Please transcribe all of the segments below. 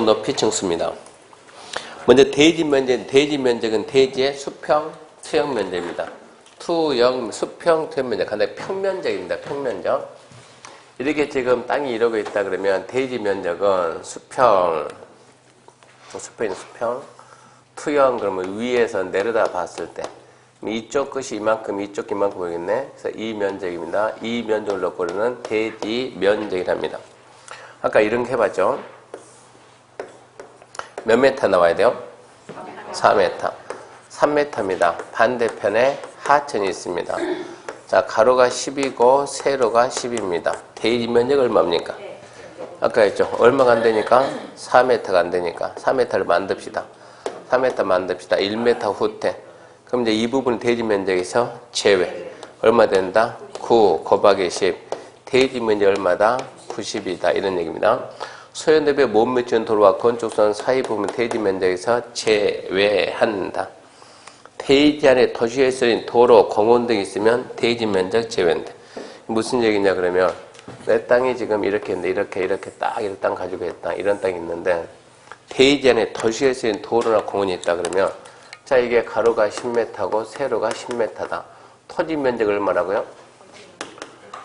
높이 층수입니다. 먼저 대지 면적은 대지의 수평, 투영 면적입니다. 수평, 투영 면적. 간단히 평면적입니다. 평면적. 이렇게 지금 땅이 이러고 있다 그러면 대지 면적은 수평, 투영 그러면 위에서 내려다 봤을 때 이쪽 끝이 이만큼, 이쪽 이만큼 보이겠네. 그래서 이 면적입니다. 이 면적을 놓고 우리는 대지 면적이랍니다. 아까 이런 거 해봤죠? 몇 메타 나와야 돼요? 4m. 3m입니다. 반대편에 하천이 있습니다. 자, 가로가 10이고 세로가 10입니다. 대지 면적 얼마입니까? 아까 했죠. 얼마가 안 되니까? 4m가 안 되니까 4m를 만듭시다. 4m 만듭시다. 1m 후퇴. 그럼 이제 이 부분 대지 면적에서 제외. 얼마 된다? 9 곱하기 10. 대지 면적 얼마다? 90이다. 이런 얘기입니다. 소요너비의 못 미치는 도로와 건축선 사이 부분 대지 면적에서 제외한다. 대지 안에 도시에 쓰인 도로, 공원 등이 있으면 대지 면적 제외한다. 무슨 얘기냐 그러면 내 땅이 지금 이렇게 있는데 이렇게 딱 이런 땅 가지고 있다. 이런 땅이 있는데 대지 안에 도시에 쓰인 도로나 공원이 있다 그러면 자, 이게 가로가 10m고 세로가 10m다. 토지 면적 얼마라고요?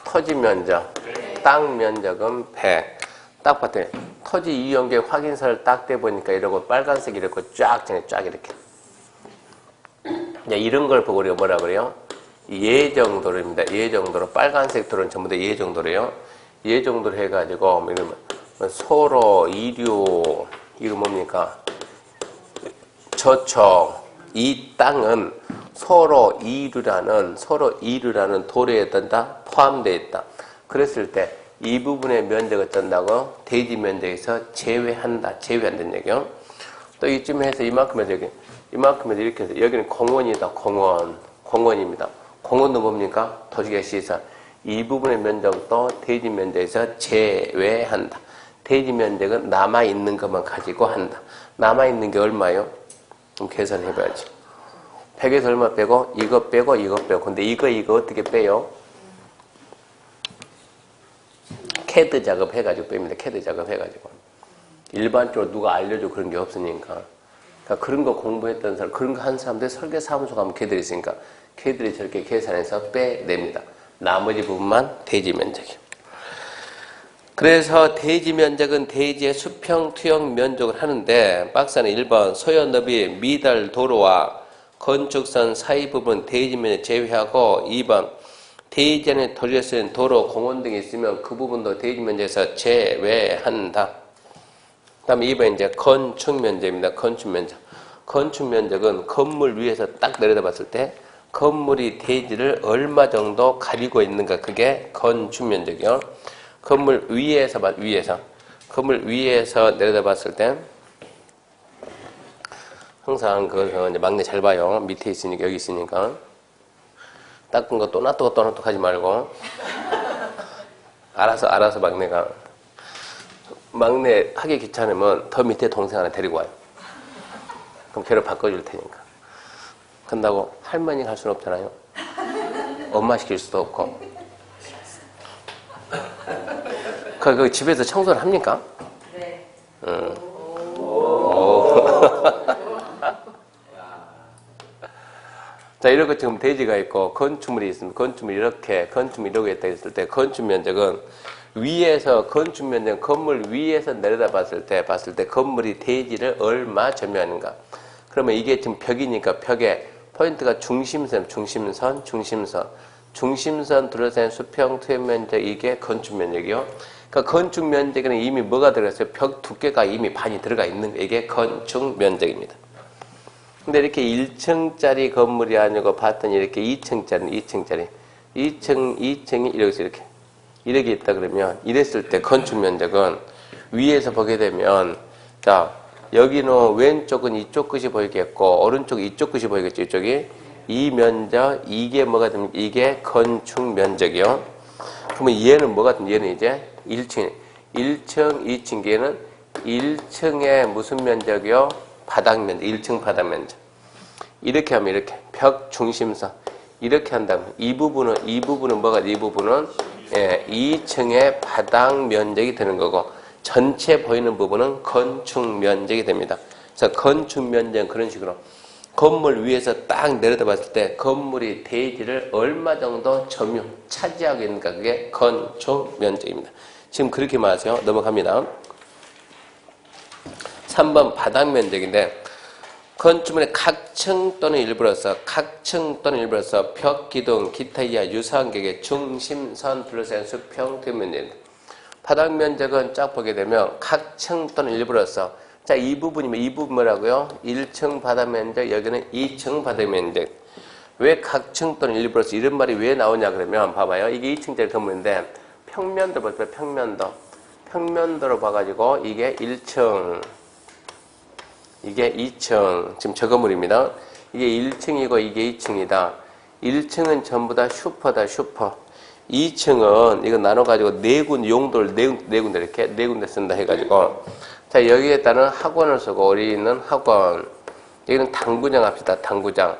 토지 면적. 땅 면적은 100. 딱 봤더니 토지 이용계 확인서를 딱 떼보니까 이러고 빨간색 이렇게 쫙 이렇게. 이런 걸 보고 우리가 뭐라 그래요? 예정도로입니다. 예정도로. 빨간색 도로는 전부 다 예정도로요. 예정도로 해가지고 이러면 소로, 이류, 이거 뭡니까? 저촉. 이 땅은 소로 이류라는 도로에 포함되어 있다. 그랬을 때 이 부분의 면적을 어쩐다고? 대지 면적에서 제외한다는 얘기요. 또 이쯤 해서 이만큼에서 이렇게 해서 여기는 공원이다. 공원입니다. 공원도 뭡니까? 도시계 시설. 이 부분의 면적도 대지 면적에서 제외한다. 대지 면적은 남아있는 것만 가지고 한다. 남아있는 게 얼마요? 그럼 계산해봐야지. 100에서 얼마 빼고? 이거 빼고. 근데 이거 어떻게 빼요? 캐드 작업 해가지고 뺍니다. 캐드 작업 해가지고. 일반적으로 누가 알려줘 그런 게 없으니까. 그러니까 그런 거 공부했던 사람, 그런 거 한 사람들 설계사무소 가면 걔들이 있으니까 걔들이 저렇게 계산해서 빼냅니다. 나머지 부분만 대지 면적이에요. 그래서 대지 면적은 대지의 수평, 투영 면적을 하는데 박사는 1번 소요 너비 미달 도로와 건축선 사이 부분 대지 면적 제외하고 2번 대지 안에 도시에 쓰인 도로, 공원 등이 있으면 그 부분도 대지 면적에서 제외한다. 그 다음에 2번 이제 건축 면적입니다. 건축 면적. 건축 면적은 건물 위에서 딱 내려다 봤을 때 건물이 대지를 얼마 정도 가리고 있는가 그게 건축 면적이요. 건물 위에서 내려다 봤을 때 항상 그거 이제 막내 잘 봐요. 밑에 있으니까 여기 있으니까 닦은 거 또 놔두고 하지 말고 알아서 막내 하기 귀찮으면 더 밑에 동생 하나 데리고 와요. 그럼 걔를 바꿔줄 테니까. 근다고 할머니가 할 수는 없잖아요. 엄마 시킬 수도 없고. 그 집에서 청소를 합니까? 네. 응. 자, 이렇게 지금 대지가 있고 건축물이 있으면 건축물이 이러고 있다 했을 때 건축 면적은 건물 위에서 내려다 봤을 때 건물이 대지를 얼마 점유하는가. 그러면 이게 지금 벽이니까 벽에 포인트가 중심선 둘러싼 수평 투영 면적 이게 건축 면적이요. 그러니까 건축 면적에는 이미 뭐가 들어갔어요? 벽 두께가 이미 반이 들어가 있는 이게 건축 면적입니다. 근데 이렇게 1층짜리 건물이 아니고 봤더니 이렇게 2층이 이렇게 있다 그러면 이랬을 때 건축 면적은 위에서 보게 되면 자, 여기는 왼쪽은 이쪽 끝이 보이겠고 오른쪽은 이쪽 끝이 보이겠죠. 이쪽이 이 면적 이게 뭐가 됩니까? 이게 건축 면적이요. 그러면 얘는 뭐가 됩니까? 얘는 이제 1층 2층 얘는 1층의 무슨 면적이요? 바닥 면적, 1층 바닥 면적. 이렇게 하면 이렇게 벽 중심선 이렇게 한다면 이 부분은 뭐가 이 부분은 2층의 바닥 면적이 되는 거고 전체 보이는 부분은 건축 면적이 됩니다. 그래서 건축 면적은 그런 식으로 건물 위에서 딱 내려다봤을 때 건물이 대지를 얼마 정도 차지하고 있는가, 그게 건축 면적입니다. 지금 그렇게 말하세요. 넘어갑니다. 3번 바닥 면적인데 건축물의 각층 또는 일부로서 벽, 기둥, 기타 이하 유사한 격의 중심선 둘러싼 수평 뒷면적입니다. 바닥 면적은 쫙 보게 되면 각층 또는 일부로서, 자, 이 부분이면 이 부분 뭐라고요? 1층 바닥 면적, 여기는 2층 바닥 면적. 왜 각층 또는 일부로서 이런 말이 왜 나오냐 그러면 봐봐요. 이게 2층짜리 건물인데 평면도 보세요. 평면도로 봐가지고 이게 1층, 이게 2층, 지금 저 건물입니다. 이게 1층이고 이게 2층이다. 1층은 전부 다 슈퍼다, 슈퍼. 2층은 이거 나눠가지고 용도를 네 군데 이렇게 네 군데 쓴다 해가지고, 자, 여기에 따른 학원을 쓰고 우리는 학원, 여기는 당구장 합시다. 당구장.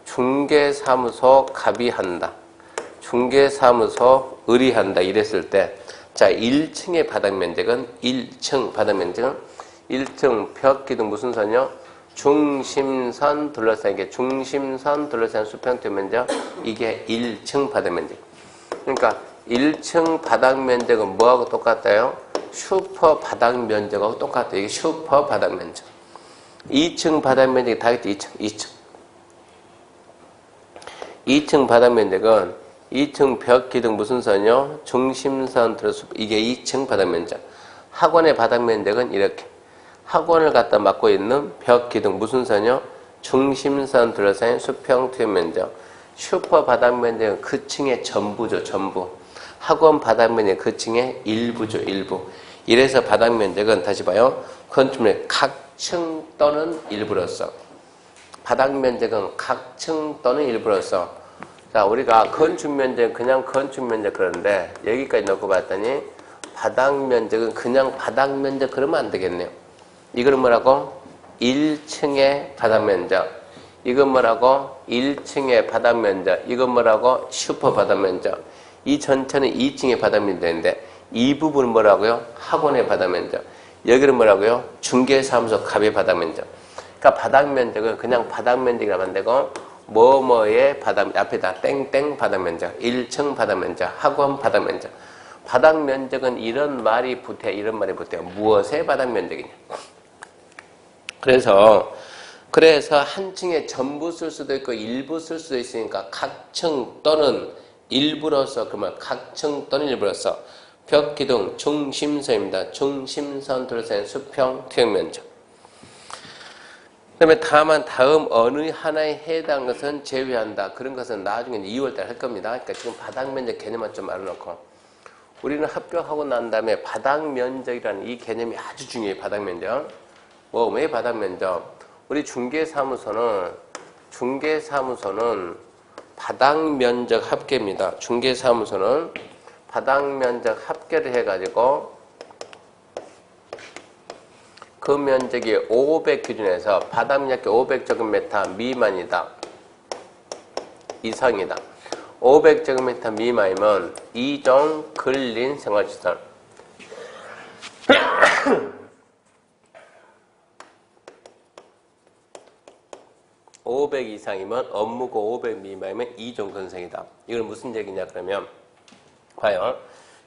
중개사무소 갑이한다. 중개사무소 의리한다. 이랬을 때, 자, 1층의 바닥 면적은 1층 벽, 기둥 무슨 선이요? 중심선 둘러싼 게 중심선 둘러싼 수평 면적, 이게 1층 바닥 면적. 그러니까 1층 바닥 면적은 뭐하고 똑같아요? 슈퍼 바닥 면적하고 똑같아요. 이게 슈퍼 바닥 면적. 2층 바닥 면적이 다 있죠. 2층 바닥 면적은 2층 벽, 기둥 무슨 선이요? 중심선 둘러싼, 이게 2층 바닥 면적. 학원의 바닥 면적은 이렇게. 학원을 갖다 맡고 있는 벽, 기둥 무슨 선이요? 중심선 둘러싼 수평 투입 면적. 슈퍼 바닥 면적은 그 층의 전부죠, 전부. 학원 바닥 면적은 그 층의 일부죠, 일부. 이래서 바닥 면적은 다시 봐요. 건축물의 각층 또는 일부로서. 바닥 면적은 각층 또는 일부로서. 자, 우리가 건축 면적은 그냥 건축 면적 그러는데 여기까지 놓고 봤더니 바닥 면적은 그냥 바닥 면적 그러면 안 되겠네요. 이거는 뭐라고? 1층의 바닥 면적. 이건 뭐라고? 1층의 바닥 면적. 이건 뭐라고? 슈퍼 바닥 면적. 이 전체는 2층의 바닥 면적인데 이 부분은 뭐라고요? 학원의 바닥 면적. 여기는 뭐라고요? 중개사무소 갑의 바닥 면적. 그러니까 바닥 면적은 그냥 바닥 면적이라면 안 되고 뭐뭐의 바닥, 앞에다 땡땡 바닥 면적, 1층 바닥 면적, 학원 바닥 면적. 바닥 면적은 이런 말이 붙어요. 무엇의 바닥 면적이냐. 그래서 한 층에 전부 쓸 수도 있고 일부 쓸 수도 있으니까 각층 또는 일부로서, 그러면 각층 또는 일부로서 벽, 기둥, 중심선입니다. 중심선 둘러싼 수평 투영 면적. 그 다음에 다음 어느 하나에 해당하는 것은 제외한다. 그런 것은 나중에 2월달에 할 겁니다. 그러니까 지금 바닥 면적 개념만 좀 알아놓고, 우리는 합격하고 난 다음에 바닥 면적이라는 이 개념이 아주 중요해요. 바닥 면적. 왜 바닥 면적? 우리 중개사무소는 바닥 면적 합계입니다. 중개사무소는 바닥 면적 합계를 해가지고 그 면적이 500 기준에서 바닥 면적 500제곱미터 미만이다. 이상이다. 500제곱미터 미만이면 2종 근린 생활시설. 500 이상이면 업무고 500 미만이면 2종 근생이다. 이건 무슨 얘기냐 그러면 봐요.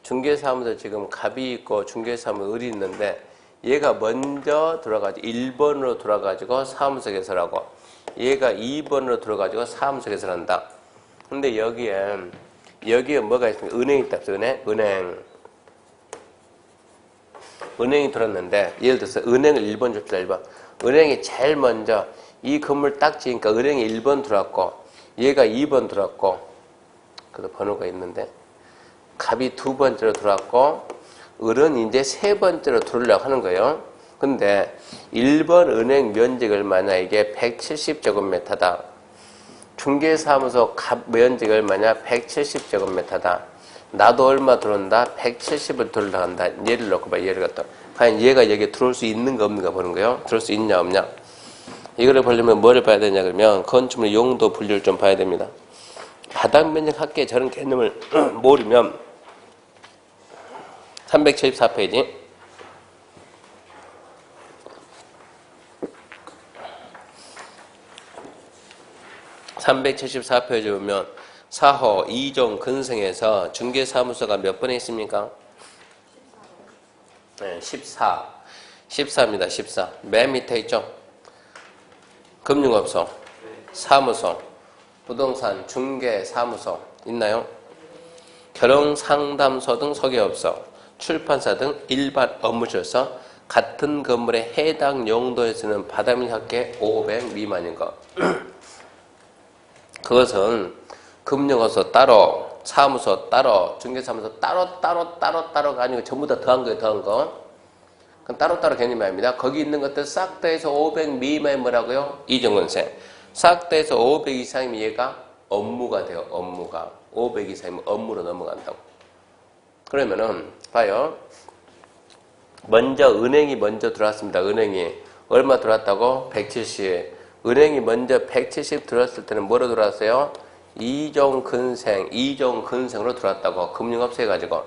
중개사무소 지금 갑이 있고 중개사무소 을이 있는데 얘가 먼저 들어가지고 1번으로 들어가지고 사무소 개설하고 얘가 2번으로 들어가지고 사무소 개설한다. 근데 여기에 뭐가 있습니까? 은행이 있다. 은행이 들었는데 예를 들어서 은행을 1번 줍시다. 1번. 은행이 제일 먼저 이 건물 딱 지니까 은행이 1번 들어왔고 얘가 2번 들어왔고 그래도 번호가 있는데 갑이 2번째로 들어왔고 을은 이제 3번째로 들어오려고 하는 거예요. 근데 1번 은행 면적이 얼마냐? 이게 170제곱미터다. 중개사무소 갑 면적이 얼마냐? 170제곱미터다. 나도 얼마 들어온다? 170을 들어간다. 얘를 놓고 봐. 얘를 갖다. 과연 얘가 여기에 들어올 수 있는가 없는가 보는 거예요. 들어올 수 있냐 없냐. 이거를 보려면 뭐를 봐야 되냐 그러면 건축물 용도 분류를 좀 봐야 됩니다. 바닥 면적 합계 저런 개념을 모르면 374페이지 374페이지 보면 4호 2종 근성에서 중개사무소가 몇 번에 있습니까? 네, 14. 14입니다. 14. 맨 밑에 있죠? 금융업소, 사무소, 부동산, 중개, 사무소 있나요? 결혼상담소 등 소개업소, 출판사 등 일반 업무실에서 같은 건물의 해당 용도에 쓰는 바닥면 합계 500 미만인 것. 그것은 금융업소 따로, 사무소 따로, 중개사무소 따로가 아니고 전부 다 더한 거예요. 더한 거. 그럼 따로따로 개념이 아닙니다. 거기 있는 것들 싹 다 해서 500 미만이 뭐라고요? 이종근세. 싹 다 해서 500 이상이면 얘가 업무가 돼요. 업무가. 500 이상이면 업무로 넘어간다고. 그러면은 봐요. 먼저 은행이 먼저 들어왔습니다. 은행이. 얼마 들어왔다고? 170. 은행이 먼저 170 들어왔을 때는 뭐로 들어왔어요? 이종근생으로 들어왔다고. 금융업소 해가지고.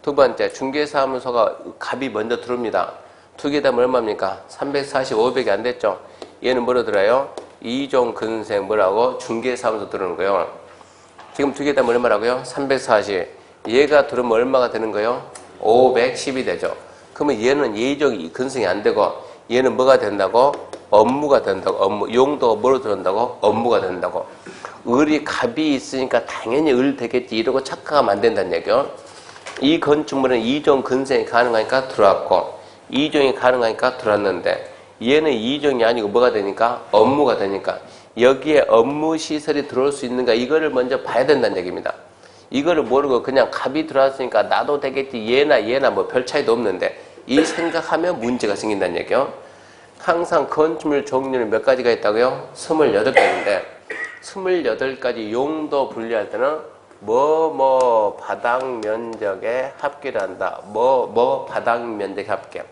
두 번째, 중개사무소가 갑이 먼저 들어옵니다. 두 개 다면 얼마입니까? 340, 500이 안 됐죠? 얘는 뭐로 들어요? 이종근생 뭐라고? 중개사무소 들어오는 거예요. 지금 두 개 다면 얼마라고요? 340. 얘가 들어오면 얼마가 되는 거예요? 510이 되죠. 그러면 얘는 예정 근성이 안 되고 얘는 뭐가 된다고? 업무가 된다고. 업무. 용도가 뭐로 들어온다고? 업무가 된다고. 을이 갑이 있으니까 당연히 을 되겠지 이러고 착각하면 안 된다는 얘기요. 이 건축물은 이종 근생이 가능하니까 들어왔고 이종이 가능하니까 들어왔는데 얘는 이종이 아니고 뭐가 되니까? 업무가 되니까 여기에 업무 시설이 들어올 수 있는가 이거를 먼저 봐야 된다는 얘기입니다. 이거를 모르고 그냥 갑이 들어왔으니까 나도 되겠지 얘나 뭐 별 차이도 없는데 이 생각하면 문제가 생긴다는 얘기요. 항상 건축물 종류는 몇 가지가 있다고요? 28가지인데 28가지 용도 분류할 때는 뭐 바닥 면적에 합계를 한다. 뭐 바닥 면적 합계.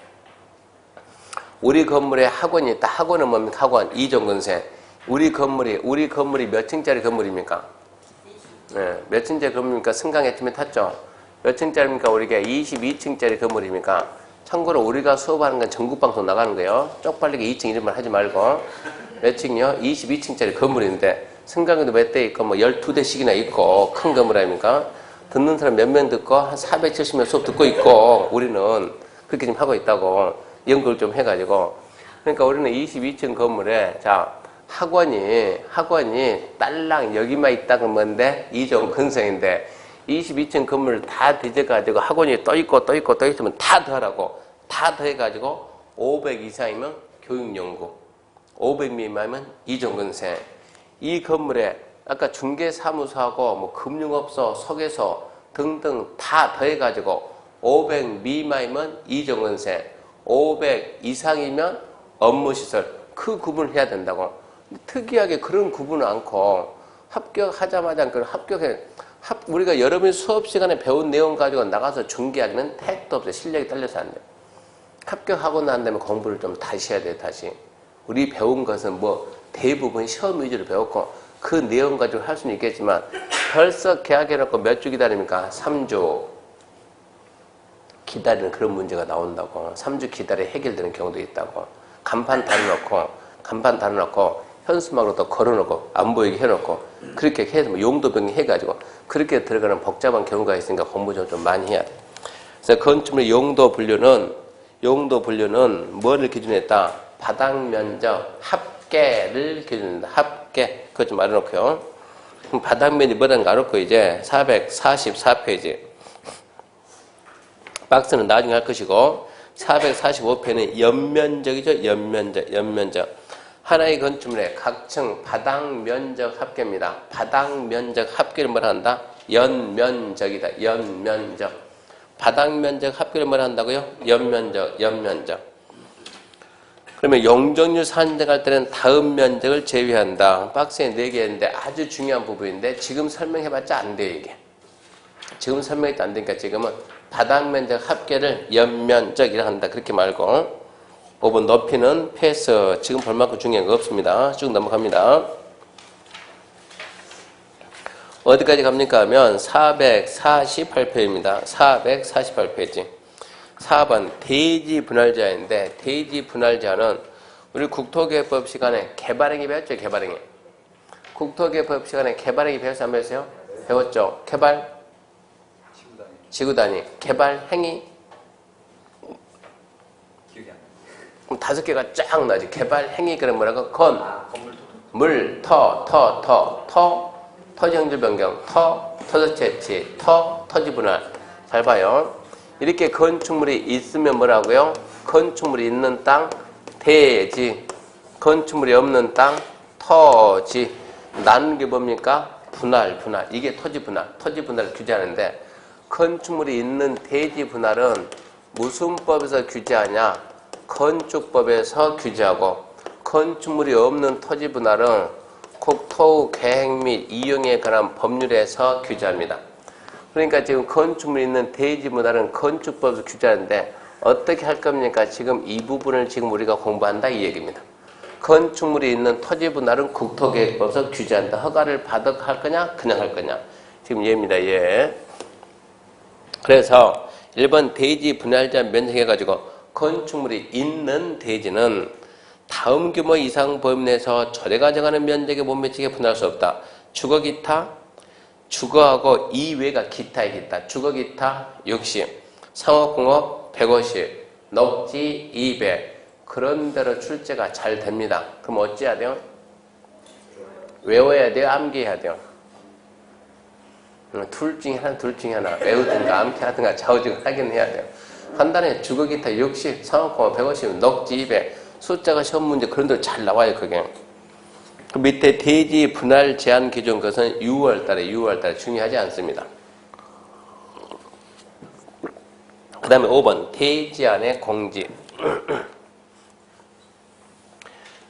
우리 건물에 학원이 있다. 학원은 뭡니까? 학원. 이종근생. 우리 건물이 몇 층짜리 건물입니까? 네, 몇 층짜리 건물입니까? 승강했지만 탔죠. 몇 층짜리입니까? 우리가 22층짜리 건물입니까? 참고로 우리가 수업하는 건 전국방송 나가는 거예요. 쪽팔리게 2층 이런 말 하지 말고. 몇 층이요? 22층짜리 건물인데 승강기도 몇 대 있고 뭐 12대씩이나 있고 큰 건물 아닙니까? 듣는 사람 몇 명 듣고 한 470명 수업 듣고 있고 우리는 그렇게 지금 하고 있다고 연구를 좀 해가지고 그러니까 우리는 22층 건물에 자 학원이 딸랑 여기만 있다는 뭔데 이종 근성인데 22층 건물을 다 뒤져가지고 학원이 또 있으면 다 더하라고 다 더해가지고 500 이상이면 교육연구 500 미만이면 이종 근생 이 건물에 아까 중개사무소하고 뭐 금융업소, 소개소 등등 다 더해가지고 500 미만이면 이종근생, 500 이상이면 업무시설 그 구분을 해야 된다고. 특이하게 그런 구분을 않고 합격하자마자 그런 우리가 여러분이 수업 시간에 배운 내용 가지고 나가서 중개하기는 택도 없어요. 실력이 딸려서 안 돼요. 합격하고 난 다음에 공부를 좀 다시 해야 돼요. 다시. 우리 배운 것은 뭐 대부분 시험 위주로 배웠고 그 내용 가지고 할 수는 있겠지만 벌써 계약해놓고 몇 주 기다립니까? 3주 기다리는 그런 문제가 나온다고. 3주 기다려 해결되는 경우도 있다고. 간판 달아놓고 현수막으로 또 걸어놓고 안 보이게 해놓고 그렇게 해서 뭐 용도 변경해가지고 그렇게 들어가는 복잡한 경우가 있으니까 공부 좀 많이 해야 돼. 그래서 건축물의 용도 분류는 뭐를 기준했다? 바닥 면적 합계를 기준한다. 합계. 그것 좀 알아놓고요. 그럼 바닥면이 뭐라는 거 알았고 이제 444페이지. 박스는 나중에 할 것이고 445페이지는 연면적이죠. 연면적. 하나의 건축물의 각층 바닥 면적 합계입니다. 바닥 면적 합계를 뭐라 한다? 연면적이다. 연면적. 바닥 면적 합계를 뭐라 한다고요? 연면적. 그러면 용적률 산정할 때는 다음 면적을 제외한다. 박스에 4개 있는데 아주 중요한 부분인데 지금 설명해봤자 안 돼요 이게. 지금 설명해도 안 되니까 지금은 바닥 면적 합계를 연면적이라 한다. 그렇게 말고 5번 높이는 패스. 지금 볼 만큼 중요한 거 없습니다. 쭉 넘어갑니다. 어디까지 갑니까 하면 448페이지입니다. 448페이지. 4번 대지 분할자인데 대지 분할자는 우리 국토개혁법 시간에 개발행위 배웠죠. 개발행위. 국토개법 시간에 개발행위 배웠어요? 안 배웠어요? 배웠죠. 개발? 지구단위. 개발행위? 그럼 5개가 쫙 나지. 개발행위 그럼 뭐라고? 건, 물, 토지형질 변경, 토지 채취, 토지 분할. 잘 봐요. 이렇게 건축물이 있으면 뭐라고요? 건축물이 있는 땅, 대지. 건축물이 없는 땅, 토지. 나누는 게 뭡니까? 분할. 이게 토지 분할을 규제하는데, 건축물이 있는 대지 분할은 무슨 법에서 규제하냐? 건축법에서 규제하고, 건축물이 없는 토지 분할은 국토 계획 및 이용에 관한 법률에서 규제합니다. 그러니까 지금 건축물이 있는 대지 분할은 건축법에서 규제하는데 어떻게 할 겁니까? 지금 이 부분을 지금 우리가 공부한다 이 얘기입니다. 건축물이 있는 토지 분할은 국토계획법에서 규제한다. 허가를 받아 할 거냐? 그냥 할 거냐? 지금 얘입니다. 얘. 그래서 1번 대지 분할 제한 면적 해가지고 건축물이 있는 대지는 다음 규모 이상 범위 내에서 조례가 정하는 면적에 못 미치게 분할할 수 없다. 주거 기타, 주거하고 이외가 기타의 기타. 주거 기타 60, 상업공업 150, 녹지 200. 그런 대로 출제가 잘 됩니다. 그럼 어찌해야 돼요? 외워야 돼요? 암기해야 돼요? 둘 중에 하나. 외우든가 암기하든가 좌우지간 하긴 해야 돼요. 간단해. 주거 기타 60, 상업공업 150, 녹지 200. 숫자가 시험 문제 그런 대로 잘 나와요, 그게. 그 밑에 대지 분할 제한 기준 것은 6월달에 중요하지 않습니다. 그 다음에 5번 대지 안의 공지.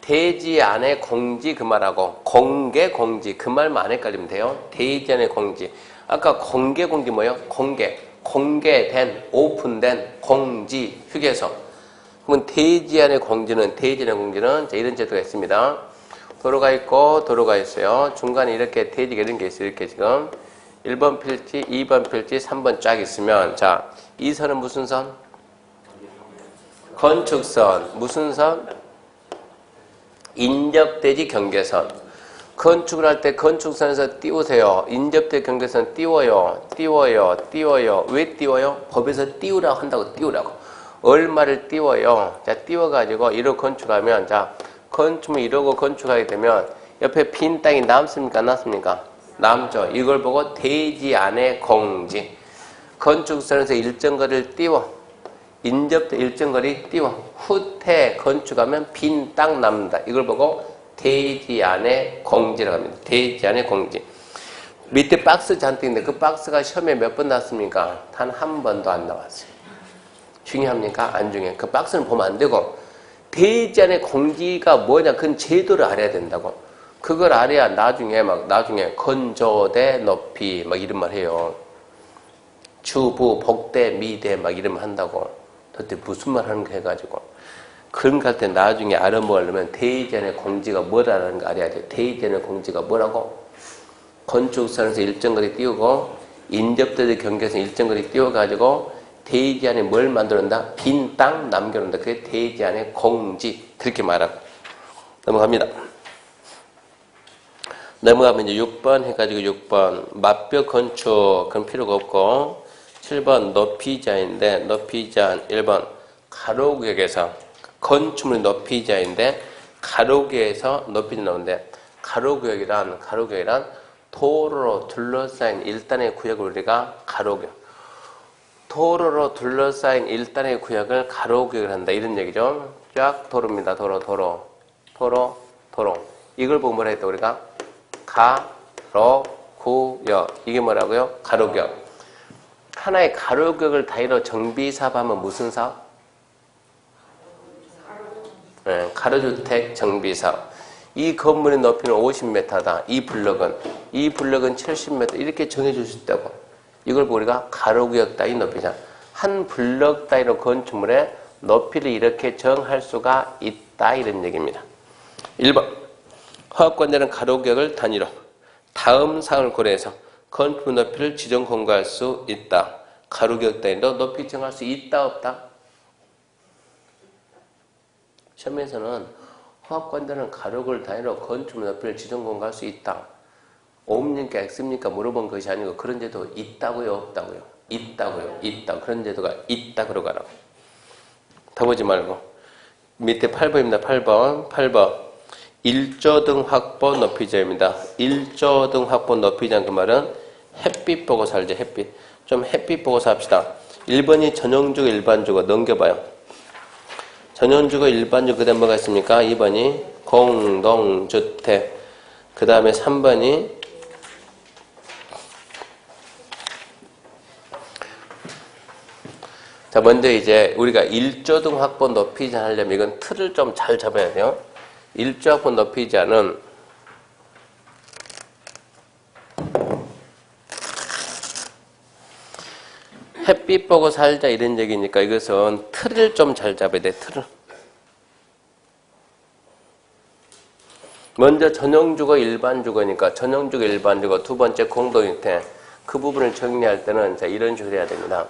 대지 안의 공지 그 말하고 공개 공지 그 말만 안 헷갈리면 돼요. 대지 안의 공지. 아까 공개 공지 뭐예요? 공개된 오픈된 공지 휴게소. 그러면 대지 안의 공지는 자, 이런 제도가 있습니다. 도로가 있고 도로가 있어요. 중간에 이렇게 대지가 이런 게 있어요. 이렇게 지금 1번 필지, 2번 필지, 3번 쫙 있으면 자, 이 선은 무슨 선? 건축선. 무슨 선? 인접대지 경계선. 건축을 할 때 건축선에서 띄우세요. 인접대 경계선 띄워요. 왜 띄워요? 법에서 띄우라고 한다고 띄우라고. 얼마를 띄워요? 자, 띄워가지고 이러고 건축하면, 자, 건축을 이러고 건축하게 되면 옆에 빈 땅이 남습니까? 안 남습니까? 남죠. 이걸 보고 대지 안의 공지. 건축선에서 일정 거리를 띄워. 인접대 일정 거리 띄워. 후퇴 건축하면 빈 땅 남는다. 이걸 보고 대지 안의 공지라고 합니다. 대지 안의 공지. 밑에 박스 잔뜩 있는데 그 박스가 시험에 몇 번 나왔습니까? 단 한 번도 안 나왔어요. 중요합니까? 안 중요해요. 그 박스는 보면 안 되고 대지 안의 공지가 뭐냐? 그건 제도를 알아야 된다고. 그걸 알아야 나중에 건조대 높이 막 이런 말 해요. 주부 복대 미대 막 이런 말 한다고. 도대체 무슨 말 하는 거 해가지고 그런 거 할 때 나중에 알아보려면 대지 안의 공지가 뭐라는 거 알아야 돼요. 대지 안의 공지가 뭐라고? 건축선에서 일정 거리 띄우고 인접대지 경계선 일정 거리 띄워가지고 대지 안에 뭘 만들어놓는다? 빈 땅 남겨놓는다. 그게 대지 안의 공지. 그렇게 말하고. 넘어갑니다. 넘어가면 이제 6번 해가지고 6번. 맞벽 건축. 그건 필요가 없고. 7번 높이 제한인데, 높이 제한 1번. 가로구역에서. 건축물 높이 제한인데, 가로구역에서 높이 나오는데, 가로구역이란 도로로 둘러싸인 일단의 구역을 우리가 가로구역. 도로로 둘러싸인 일단의 구역을 가로구역을 한다. 이런 얘기죠. 쫙 도로입니다. 도로. 이걸 보고 뭐라 했다 우리가? 가로구역. 이게 뭐라고요? 가로구역. 하나의 가로구역을 단위로 정비사업하면 무슨 사업? 네, 가로주택 정비사업. 이 건물의 높이는 50m다. 이 블럭은 70m. 이렇게 정해줄 수 있다고. 이걸 보고 우리가 가로구역 따위 높이잖아. 한 블럭 따위로 건축물의 높이를 이렇게 정할 수가 있다. 이런 얘기입니다. 1번. 허가권자는 가로구역을 단위로 다음 사항을 고려해서 건축물 높이를 지정 공고할 수 있다. 가로구역 단위로 높이 정할 수 있다 없다? 시험에서는 통합건설은 가로를 단위로 건축물 높이를 지정공고할 수 있다. O입니까 X입니까 물어본 것이 아니고 그런 제도 있다고요 없다고요? 있다고요. 있다. 그런 제도가 있다 그러가라고. 더 보지 말고 밑에 8번입니다. 8번 1조등 확보 높이자입니다. 1조등 확보 높이자는 그 말은 햇빛 보고 살죠. 햇빛. 좀 햇빛 보고 삽시다. 1번이 전용주거 일반주거 넘겨봐요. 전용주거 일반주거 그 다음 뭐가 있습니까? 2번이 공동주택 그 다음에 3번이 자 먼저 이제 우리가 1조등 확보 높이자 하려면 이건 틀을 좀 잘 잡아야 돼요. 1조 확보 높이자는 햇빛 보고 살자 이런 얘기니까 이것은 틀을 좀 잘 잡아야 돼. 틀을. 먼저 전용주거 일반주거니까 전용주거 일반주거 두 번째 공동주택 그 부분을 정리할 때는 자 이런 식으로 해야 됩니다.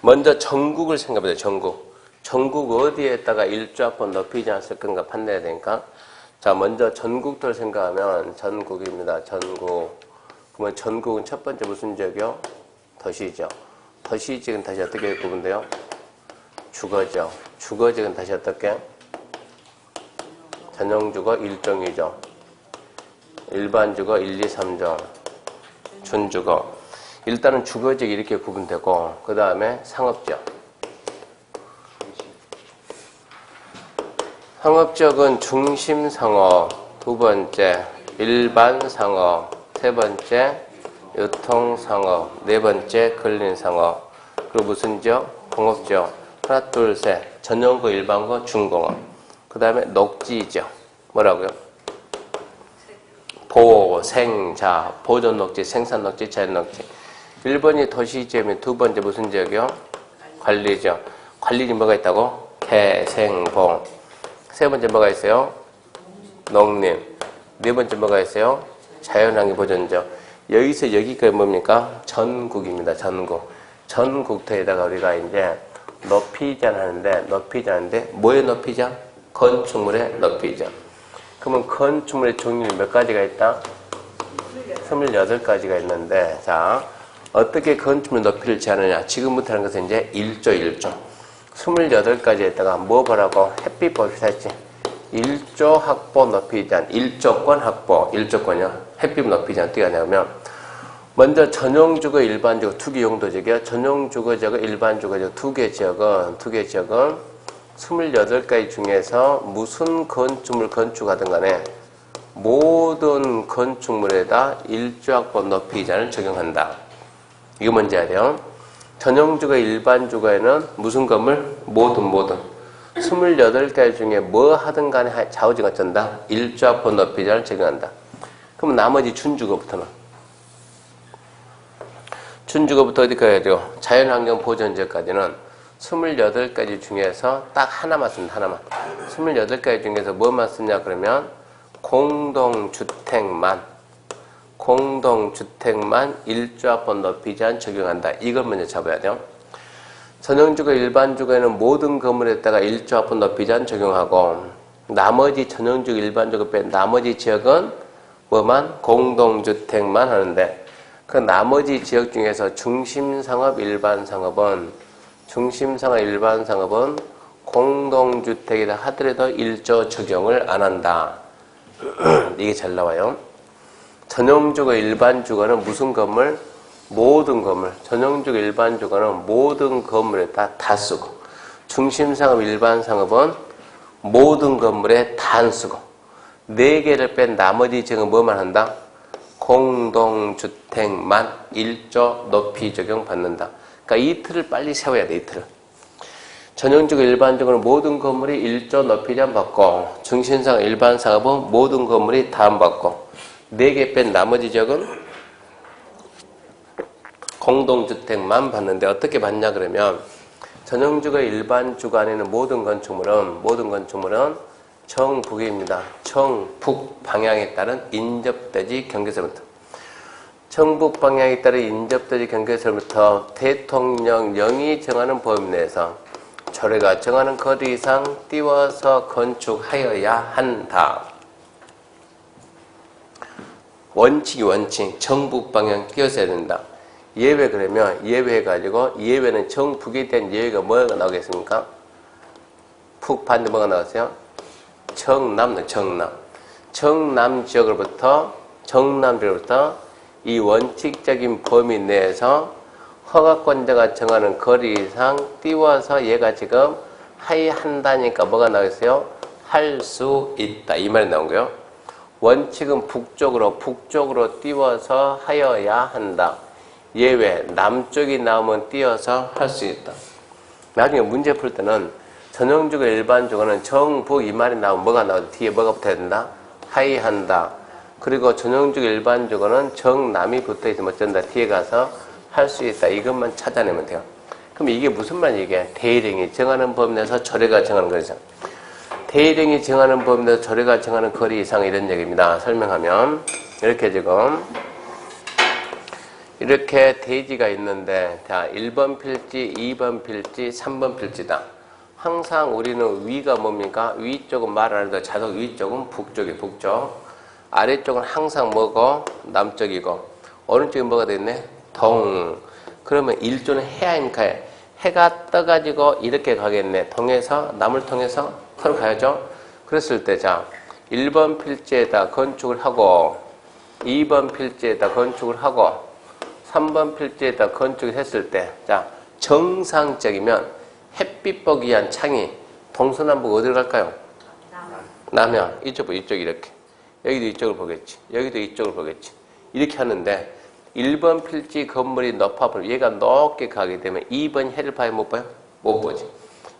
먼저 전국을 생각해야 돼요. 전국 어디에다가 1조 확보 높이지 않을 건가 판단해야 되니까 자 먼저 전국도를 생각하면 전국입니다. 전국. 그러면 전국은 첫 번째 무슨 지역이요? 도시죠. 도시지역은 다시 어떻게 구분돼요? 주거죠. 주거지역은 다시 어떻게? 전용주거 1종이죠. 일반주거 1, 2, 3종. 준주거. 일단은 주거지역 이렇게 구분되고 그 다음에 상업지역. 상업지역은 중심상업, 두 번째 일반상업, 세 번째 유통상업, 네 번째 근린상업. 그리고 무슨 지역? 공업지역. 하나, 둘, 셋. 전용구, 일반구, 중공업. 그 다음에 녹지지역. 뭐라고요? 보, 생, 자. 보존녹지, 생산녹지, 자연녹지. 1번이 도시지역이면 두 번째 무슨 지역이요? 관리지역. 관리지역 뭐가 있다고? 개, 생, 봉. 세 번째 뭐가 있어요? 농림. 네 번째 뭐가 있어요? 자연환경 보존지역. 여기서 여기까지 뭡니까? 전국입니다. 전국. 전국토에다가 우리가 이제 높이자 하는데 뭐의 높이자? 건축물의 높이자. 그러면 건축물의 종류는 몇 가지가 있다? 28가지가 있는데 자 어떻게 건축물 높이를 제하느냐? 지금부터 하는 것은 이제 1조. 28가지에다가 뭐 보라고? 햇빛 봅시다 했지. 1조 확보 높이 제한, 1조권 확보, 1조권이요. 햇빛 높이 제한 어떻게 하냐면 먼저 전용주거, 일반주거 두 개 용도지역이요. 전용주거지역, 일반주거지역 두 개 지역은 28가지 중에서 무슨 건축물 건축하든 간에 모든 건축물에다 1조 확보 높이 제한을 적용한다. 이거 뭔지 알아요? 전용주거, 일반주거에는 무슨 건물? 모든 28가지 중에 뭐 하든 간에 좌우지가 어쩐다? 1조 확보 높이 제한을 적용한다. 그럼 나머지 준주거부터는? 준주거부터 어디까지 해야 돼요? 자연환경 보존지역까지는 28가지 중에서 딱 하나만 씁니다. 하나만. 28가지 중에서 뭐만 쓰냐 그러면 공동주택만 1조 확보 높이 제한 적용한다. 이걸 먼저 잡아야 돼요. 전용주거, 일반주거에는 모든 건물에다가 1조 확보 높이 제한 적용하고 나머지 전용주거, 일반주거 뺀 나머지 지역은 뭐만? 공동주택만 하는데 그 나머지 지역 중에서 중심상업, 일반상업은 공동주택이다 하더라도 1조 적용을 안 한다. 이게 잘 나와요. 전용주거, 일반주거는 무슨 건물? 모든 건물. 전용주거, 일반주거는 모든 건물에 다 쓰고 중심상업, 일반상업은 모든 건물에 다 안 쓰고 4개를 뺀 나머지 지역은 뭐만 한다? 공동주택만 1조 높이 적용받는다. 그러니까 이 틀을 빨리 세워야 돼. 이 틀을. 전용주거, 일반주거는 모든 건물이 1조 높이 제한 받고 중심상업, 일반상업은 모든 건물이 다 안 받고 4개 뺀 나머지 지역은 공동주택만 받는데 어떻게 받냐 그러면 전용주거, 일반주거 안에 있는 모든 건축물은 정북입니다. 정북 방향에 따른 인접대지 경계선부터 정북 방향에 따른 인접도지 경계선부터 대통령령이 정하는 범위 내에서 조례가 정하는 거리 이상 띄워서 건축하여야 한다. 원칙. 정북 방향 띄워서야 된다. 예외 그러면 예외해가지고 예외는 정북에 대한 예외가 뭐가 나오겠습니까? 북 반대 뭐가 나왔어요? 정남. 정남 지역으로부터 이 원칙적인 범위 내에서 허가권자가 정하는 거리 이상 띄워서 얘가 지금 하여한다니까 뭐가 나오겠어요? 할 수 있다. 이 말이 나온 거예요. 원칙은 북쪽으로 띄워서 하여야 한다. 예외, 남쪽이 나오면 띄워서 할 수 있다. 나중에 문제 풀 때는 전형적으로 일반적으로는 정북 이 말이 나오면 뭐가 나오죠? 뒤에 뭐가 붙어야 된다? 하여한다. 그리고 전형적으로 일반적으로는 정남이 붙어있으면 어쩐다? 뒤에 가서 할 수 있다. 이것만 찾아내면 돼요. 그럼 이게 무슨 말이야 이게? 대일행이 정하는 범위 내에서 조례가 정하는 거죠. 대일행이 정하는 범위 내에서 조례가 정하는 거리 이상 이런 얘기입니다. 설명하면 이렇게 지금 이렇게 대지가 있는데 자 1번 필지, 2번 필지, 3번 필지다. 항상 우리는 위가 뭡니까? 위쪽은 말 안 해도 자동 위쪽은 북쪽이 북쪽. 아래쪽은 항상 뭐고? 남쪽이고. 오른쪽에 뭐가 되겠네? 동. 그러면 일조는 해 아닙니까? 해가 떠가지고 이렇게 가겠네. 동에서 남을 통해서 서로 가야죠. 그랬을 때 자 1번 필지에다 건축을 하고 2번 필지에다 건축을 하고 3번 필지에다 건축을 했을 때 자 정상적이면 햇빛 보기 위한 창이 동서남북 어디로 갈까요? 남면. 이쪽 이렇게. 여기도 이쪽을 보겠지. 여기도 이쪽을 보겠지. 이렇게 하는데 1번 필지 건물이 높아버리면 얘가 높게 가게 되면 2번이 해를 봐야 못 봐요? 못 보지.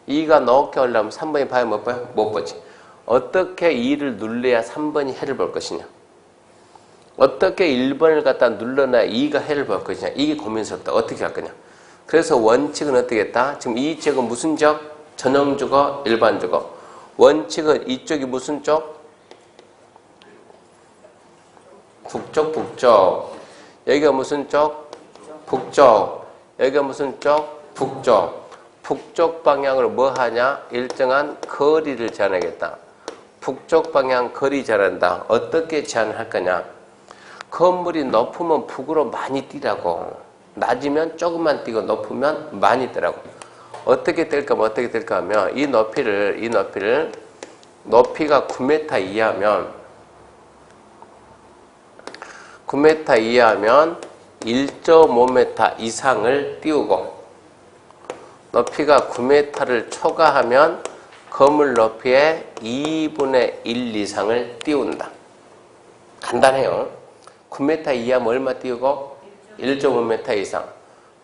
2가 높게 올라오면 3번이 봐야 못 봐요? 못 보지. 어떻게 2를 눌러야 3번이 해를 볼 것이냐? 어떻게 1번을 갖다 눌러놔야 2가 해를 볼 것이냐? 이게 고민스럽다. 어떻게 할 거냐? 그래서 원칙은 어떻게 했다? 지금 이 지역은 무슨 지역? 전형주거, 일반주거. 원칙은 이쪽이 무슨 쪽? 북쪽. 여기가 무슨 쪽? 북쪽. 여기가 무슨 쪽? 북쪽. 북쪽 방향으로 뭐 하냐? 일정한 거리를 제한하겠다. 북쪽 방향 거리 제한한다. 어떻게 제한을 할 거냐? 건물이 높으면 북으로 많이 뛰라고. 낮으면 조금만 뛰고 높으면 많이 뛰라고. 어떻게 될까 하면 이 높이를 높이가 9m 이하면 1.5m 이상을 띄우고 높이가 9m를 초과하면 건물 높이의 2분의 1 이상을 띄운다. 간단해요. 9m 이하면 얼마 띄우고? 1.5m 이상.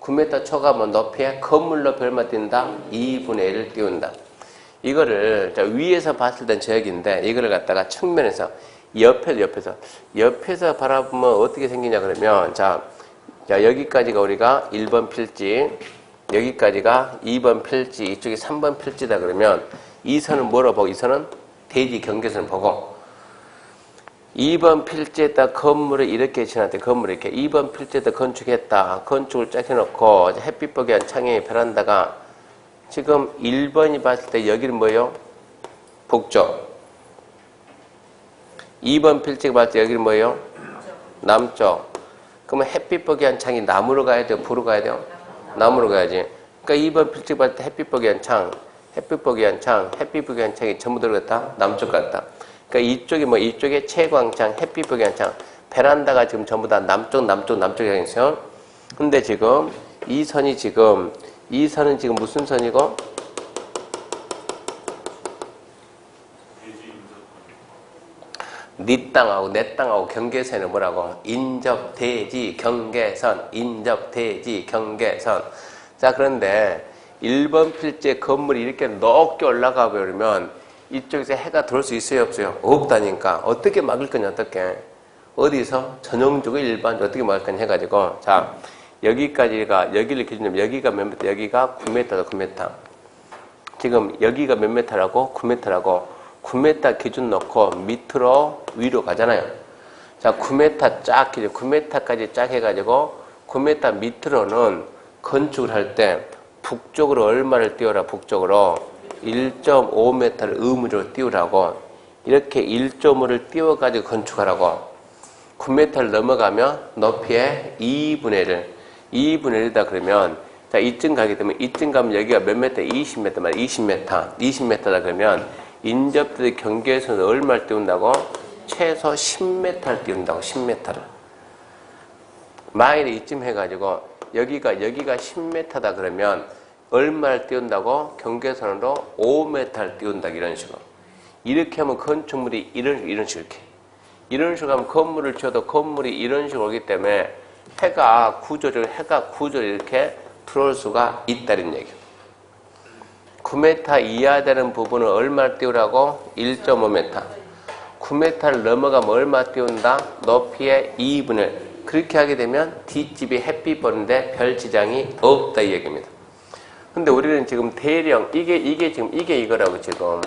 9m 초과하면 높이에 건물 높이 얼마 띄운다? 2분의 1을 띄운다. 이거를 위에서 봤을 땐 저역인데 이거를 갖다가 측면에서 옆에서 바라보면 어떻게 생기냐 그러면 자 여기까지가 우리가 1번 필지, 여기까지가 2번 필지, 이쪽이 3번 필지다 그러면 이 선은 뭐로 보고? 이 선은 대지 경계선을 보고 2번 필지에다 건물을 이렇게 지났대. 건물을 이렇게 2번 필지에다 건축했다. 건축을 쫙 해놓고 햇빛 보기 위한 창의 베란다가 지금 1번이 봤을 때 여기는 뭐예요? 북쪽. 2번 필지가 봤을 때 여기는 뭐예요? 남쪽. 그러면 햇빛 보기 위한 창이 남으로 가야 돼요? 북으로 가야 돼요? 남으로 가야지. 그러니까 2번 필지 봤을 때 햇빛 보기 위한 창, 햇빛 보기 위한 창이 전부 들어갔다? 남쪽 갔다. 그러니까 이쪽이 이쪽에 채광창, 햇빛 보기 위한 창, 베란다가 지금 전부 다 남쪽에 있어요. 근데 지금 이 선은 지금 무슨 선이고? 네 땅하고 내 땅하고 경계선은 뭐라고? 인접대지 경계선. 자, 그런데 1번 필지의 건물이 이렇게 높게 올라가 버리면 이쪽에서 해가 들어올 수 있어요, 없어요? 없다니까. 어떻게 막을 거냐, 어떻게? 어디서? 전형적으로 일반적으로 어떻게 막을 거냐 해가지고. 자, 여기를 기준으로 여기가 몇 미터? 여기가 9m다, 9m. 지금 여기가 몇 m라고? 9m라고. 9m 기준 놓고 밑으로 위로 가잖아요. 자, 9m 쫙, 9m까지 쫙 해가지고 9m 밑으로는 건축을 할 때 북쪽으로 얼마를 띄워라, 북쪽으로 1.5m를 의무적으로 띄우라고. 이렇게 1.5를 띄워가지고 건축하라고. 9m를 넘어가면 높이의 2분의 1이다 그러면, 자, 이쯤 가게 되면, 이쯤 가면 여기가 몇 m? 20m 말이야. 20m다 그러면 인접들의 경계에서는 얼마를 띄운다고? 최소 10m를 띄운다고. 10m를. 만일에 이쯤 해가지고 여기가 10m다 그러면 얼마를 띄운다고? 경계선으로 5m를 띄운다. 이런 식으로. 이렇게 하면 건축물이 이런 식으로 이렇게. 이런 식으로 하면 건물을 지어도 건물이 이런 식으로 오기 때문에 해가 구조적으로 이렇게 들어올 수가 있다는 얘기예요. 9m 이하 되는 부분은 얼마를 띄우라고? 1.5m. 9m를 넘어가면 얼마 띄운다? 높이의 2분의 1. 그렇게 하게 되면 뒷집이 햇빛 보는데 별 지장이 없다 이 얘기입니다. 근데 우리는 지금 대령, 이게 이거라고 지금.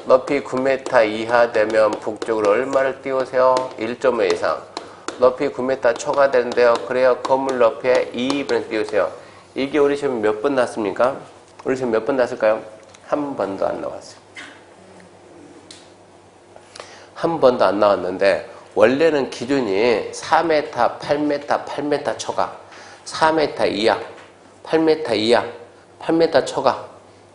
높이 9m 이하 되면 북쪽으로 얼마를 띄우세요? 1.5 이상. 높이 9m 초과되는데요. 그래요. 건물 높이에 2분의 1 띄우세요. 이게 우리 시험 몇 번 났습니까? 우리 시험 몇 번 났을까요? 한 번도 안 나왔어요. 한 번도 안 나왔는데 원래는 기준이 4m, 8m, 8m 초과, 4m 이하, 8m 이하, 8m 초과.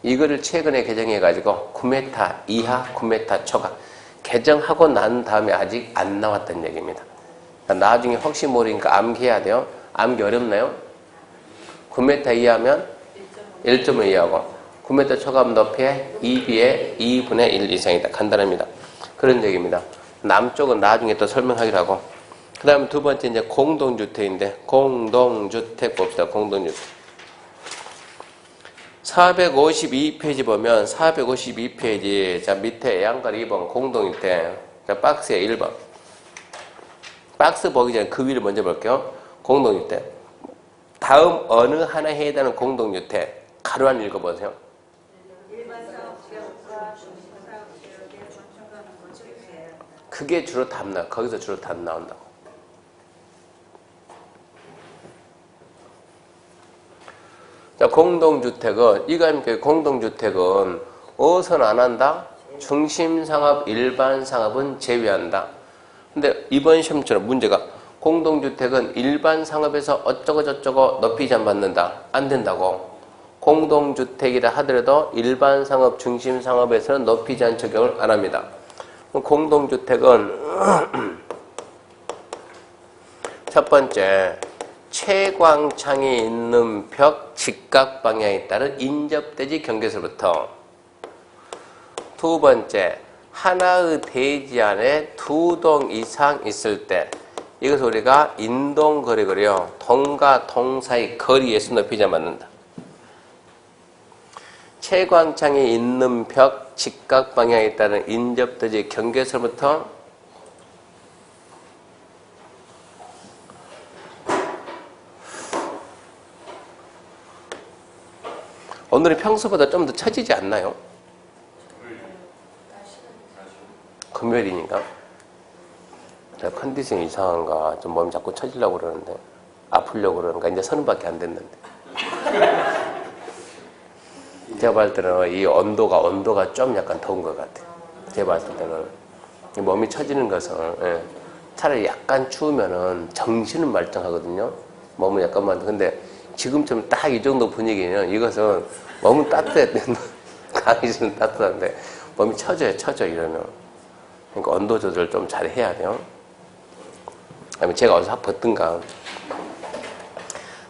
이거를 최근에 개정해가지고 9m 이하, 9m 초과. 개정하고 난 다음에 아직 안 나왔다는 얘기입니다. 그러니까 나중에 혹시 모르니까 암기해야 돼요. 암기 어렵나요? 9m 이하면 1.5 이하고 9m 초과하면 높이에 2b의 2분의 1 이상이다. 간단합니다. 그런 얘기입니다. 남쪽은 나중에 또 설명하기로 하고. 그 다음 두 번째 이제 공동주택인데, 공동주택 봅시다. 공동주택. 452페이지 보면 452페이지 자 밑에 양갈 2번 공동주택. 자 박스에 1번. 박스 보기 전에 그 위를 먼저 볼게요. 공동주택. 다음 어느 하나에 해당하는 공동주택 가로 안 읽어보세요. 그게 주로 답 나. 거기서 주로 답 나온다고. 자, 공동주택은 이거 공동주택은 어선 안 한다. 중심상업, 일반상업은 제외한다. 근데 이번 시험처럼 문제가 공동주택은 일반상업에서 어쩌고 저쩌고 높이 제한 받는다. 안 된다고. 공동주택이라 하더라도 일반상업, 중심상업에서는 높이 제한 적용을 안 합니다. 공동주택은 첫 번째 채광창이 있는 벽 직각 방향에 따른 인접대지 경계선부터 두 번째 하나의 대지 안에 2동 이상 있을 때 이것을 우리가 인동거리 그래요. 동과 동 사이 거리에서 높이 제한 받는다. 채광창이 있는 벽 직각 방향에 따른 인접대지 경계선부터 오늘은 평소보다 좀 더 처지지 않나요? 금요일이니까. 제가 컨디션이 이상한가 좀 몸이 자꾸 처지려고 그러는데 아프려고 그러는가 이제 30밖에 안 됐는데 제가 봤을 때는 이 온도가 좀 약간 더운 것 같아요. 제가 봤을 때는 이 몸이 처지는 것은 차라리 약간 추우면은 정신은 말짱하거든요. 몸은 약간만. 근데 지금처럼 딱 이 정도 분위기는 이것은 몸은 따뜻해. 강의실은 따뜻한데 몸이 처져 이러면. 그러니까 온도 조절 좀 잘 해야 돼요. 아니면 제가 어디서 확 벗든가.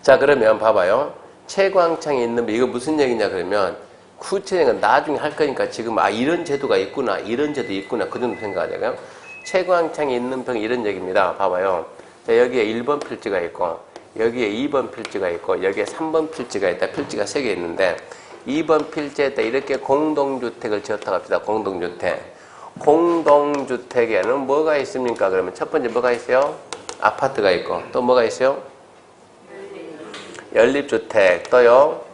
자, 그러면 봐봐요. 채광창이 있는 이거 무슨 얘기냐 그러면 구체적인 건 나중에 할 거니까 지금 이런 제도가 있구나 이런 제도 있구나 그 정도 생각하자고요. 채광창이 있는 병이 이런 얘기입니다. 봐봐요. 자, 여기에 1번 필지가 있고 여기에 2번 필지가 있고 여기에 3번 필지가 있다. 필지가 3개 있는데 2번 필지에다 이렇게 공동주택을 지었다고 합시다. 공동주택에는 뭐가 있습니까? 그러면 첫 번째 뭐가 있어요? 아파트가 있고 또 뭐가 있어요? 연립주택 또요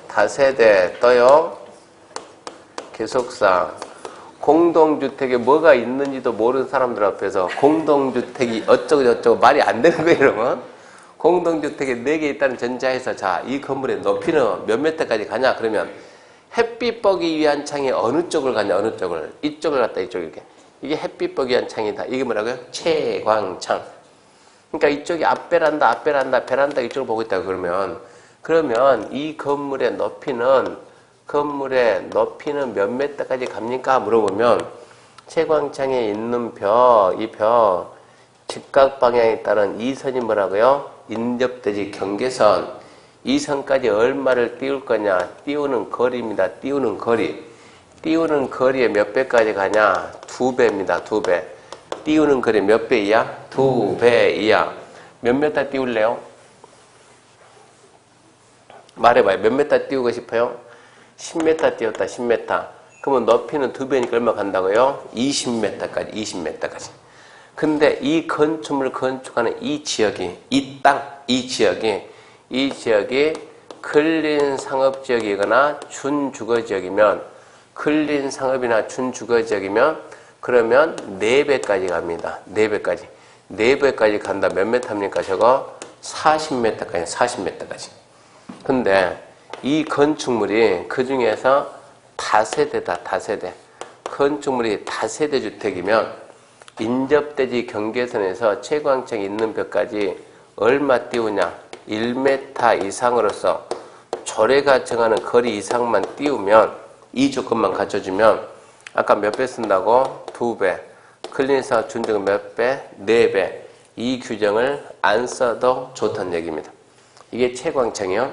다세대 또요 기숙사 공동주택에 뭐가 있는지도 모르는 사람들 앞에서 공동주택이 어쩌고 저쩌고 말이 안 되는 거예요, 여러분. 공동주택에 4개 있다는 전제하에서 자, 이 건물의 높이는 몇 미터까지 가냐? 그러면 햇빛 보기 위한 창이 어느 쪽을 가냐? 어느 쪽을? 이쪽을 갔다 이쪽 이렇게. 이게 햇빛 보기 위한 창이다. 이게 뭐라고요? 채광창. 그러니까 이쪽이 앞베란다, 베란다 이쪽을 보고 있다 그러면 이 건물의 높이는 몇 미터까지 갑니까? 물어보면 채광창에 있는 이 벽 직각 방향에 따른 이 선이 뭐라고요? 인접대지 경계선. 이 선까지 얼마를 띄울 거냐? 띄우는 거리입니다. 띄우는 거리. 띄우는 거리에 몇 배까지 가냐? 2배입니다. 2배. 띄우는 거리 몇 배 이하? 2배 이하. 몇 미터 띄울래요? 말해봐요. 몇 미터 띄우고 싶어요? 10m 띄웠다. 10m. 그러면 높이는 2배니까 얼마 간다고요? 20m까지. 20m까지. 근데 이 건축물을 건축하는 이 지역이, 이 땅, 이 지역이 근린 상업지역이거나 준주거지역이면, 근린 상업이나 준주거지역이면, 그러면 4배까지 갑니다. 4배까지. 4배까지 간다. 몇 미터입니까? 저거 40m까지, 40m까지. 근데 이 건축물이 그 중에서 다세대다, 다세대. 건축물이 다세대 주택이면 인접대지 경계선에서 채광창이 있는 벽까지 얼마 띄우냐? 1m 이상으로서 조례가 정하는 거리 이상만 띄우면, 이 조건만 갖춰주면 아까 몇 배 쓴다고? 2배. 클린사 준정은 몇 배? 4배. 이 규정을 안 써도 좋다는 얘기입니다. 이게 채광창이요.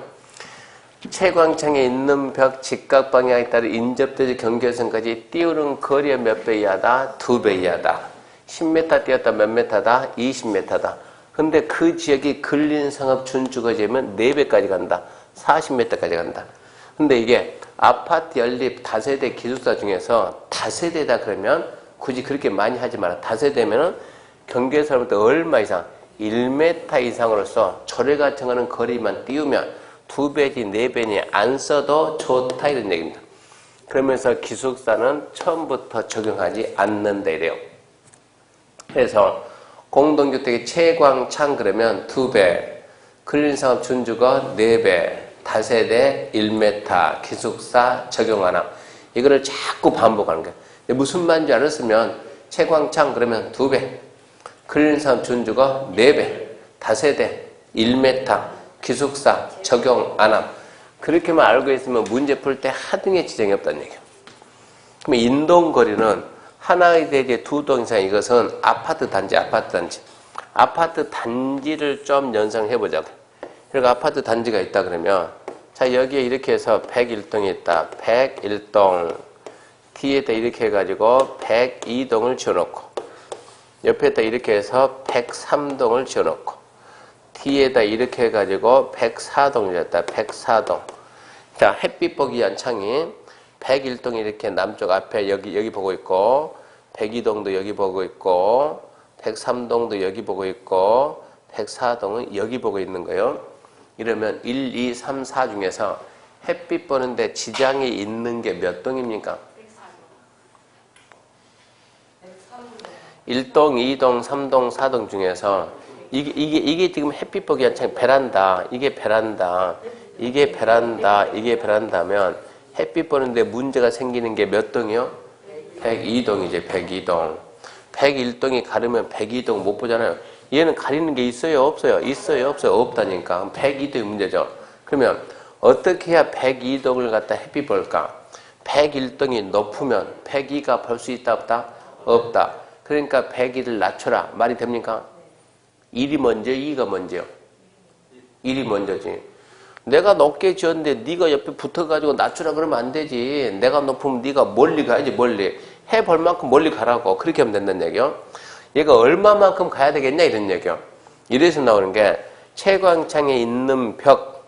채광창에 있는 벽 직각 방향에 따라 인접대지 경계선까지 띄우는 거리의 몇 배 이하다? 2배 이하다. 10m 띄었다. 몇 m다? 20m다. 근데 그 지역이 근린상업 준주거지면 4배까지 간다. 40m까지 간다. 근데 이게 아파트 연립 다세대 기숙사 중에서 다세대다 그러면 굳이 그렇게 많이 하지 마라. 다세대면은 경계선부터 얼마 이상? 1m 이상으로서 조례가 정하는 거리만 띄우면 2배지 4배니 안 써도 좋다 이런 얘기입니다. 그러면서 기숙사는 처음부터 적용하지 않는다 이래요. 그래서 공동주택의 채광창 그러면 2배, 근린상업 준주거 4배, 다세대 1m, 기숙사 적용 하나. 이거를 자꾸 반복하는 거예요. 무슨 말인지 알았으면 채광창 그러면 2배, 근린상업 준주거 4배, 다세대 1m, 기숙사 적용 안 함. 그렇게만 알고 있으면 문제 풀 때 하등의 지장이 없다는 얘기예요. 그럼 인동거리는 하나의 대지에 2동 이상 이것은 아파트 단지. 아파트 단지를 좀 연상해보자고. 그러니까 아파트 단지가 있다 그러면 자 여기에 이렇게 해서 101동이 있다. 101동 뒤에다 이렇게 해가지고 102동을 지어놓고 옆에다 이렇게 해서 103동을 지어놓고 뒤에다 이렇게 해가지고 104동을 지었다. 104동. 자 햇빛 보기 위한 창이 101동이 이렇게 남쪽 앞에 여기 보고 있고 102동도 여기 보고 있고 103동도 여기 보고 있고 104동은 여기 보고 있는 거예요. 이러면 1, 2, 3, 4 중에서 햇빛 보는데 지장이 있는 게 몇 동입니까? 1동, 2동, 3동, 4동 중에서 이게 지금 햇빛 보기 위한 창 베란다. 이게 베란다면 햇빛 보는데 문제가 생기는 게 몇 동이요? 102동이지, 102동. 101동이 가르면 102동 못 보잖아요. 얘는 가리는 게 있어요, 없어요? 있어요, 없어요? 없다니까. 102동이 문제죠. 그러면 어떻게 해야 102동을 갖다 햇빛 볼까? 101동이 높으면 102가 볼 수 있다, 없다? 없다. 그러니까 102를 낮춰라. 말이 됩니까? 1이 먼저, 2가 먼저요? 1이 먼저지. 내가 높게 지었는데 네가 옆에 붙어가지고 낮추라 그러면 안 되지. 내가 높으면 네가 멀리 가야지, 멀리. 해볼 만큼 멀리 가라고. 그렇게 하면 된다는 얘기요. 얘가 얼마만큼 가야 되겠냐 이런 얘기요. 이래서 나오는 게 채광창에 있는 벽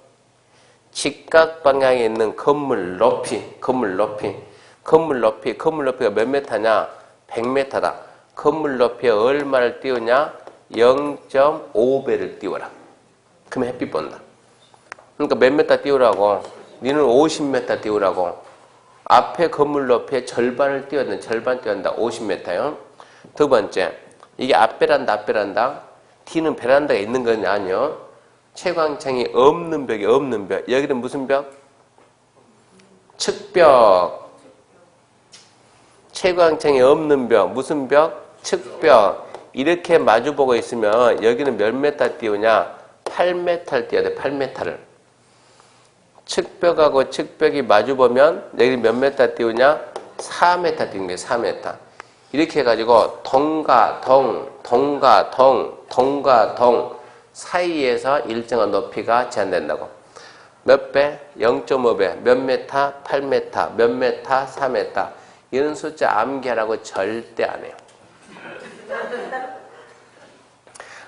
직각 방향에 있는 건물 높이가 몇 메타냐? 100m다. 건물 높이에 얼마를 띄우냐? 0.5배를 띄워라. 그러면 햇빛 본다. 그러니까 몇 메타 띄우라고? 니는 50m 띄우라고. 앞에 건물 높이의 절반을 띄웠는다. 절반 띄웠다. 50m요. 두 번째, 이게 앞베란다. D는 베란다가 있는 건 아니요. 채광창이 없는 벽이 없는 벽. 여기는 무슨 벽? 측벽. 채광창이 없는 벽. 무슨 벽? 측벽. 이렇게 마주보고 있으면 여기는 몇 메타 띄우냐? 8m를 띄워야 돼. 8m를. 측벽하고 측벽이 마주보면 여기 몇 메타 띄우냐? 4m 띄우는 거예요. 4m. 이렇게 해가지고 동과 동 사이에서 일정한 높이가 제한된다고. 몇 배? 0.5배. 몇 메타? 8m. 몇 메타? 4m. 이런 숫자 암기하라고 절대 안 해요.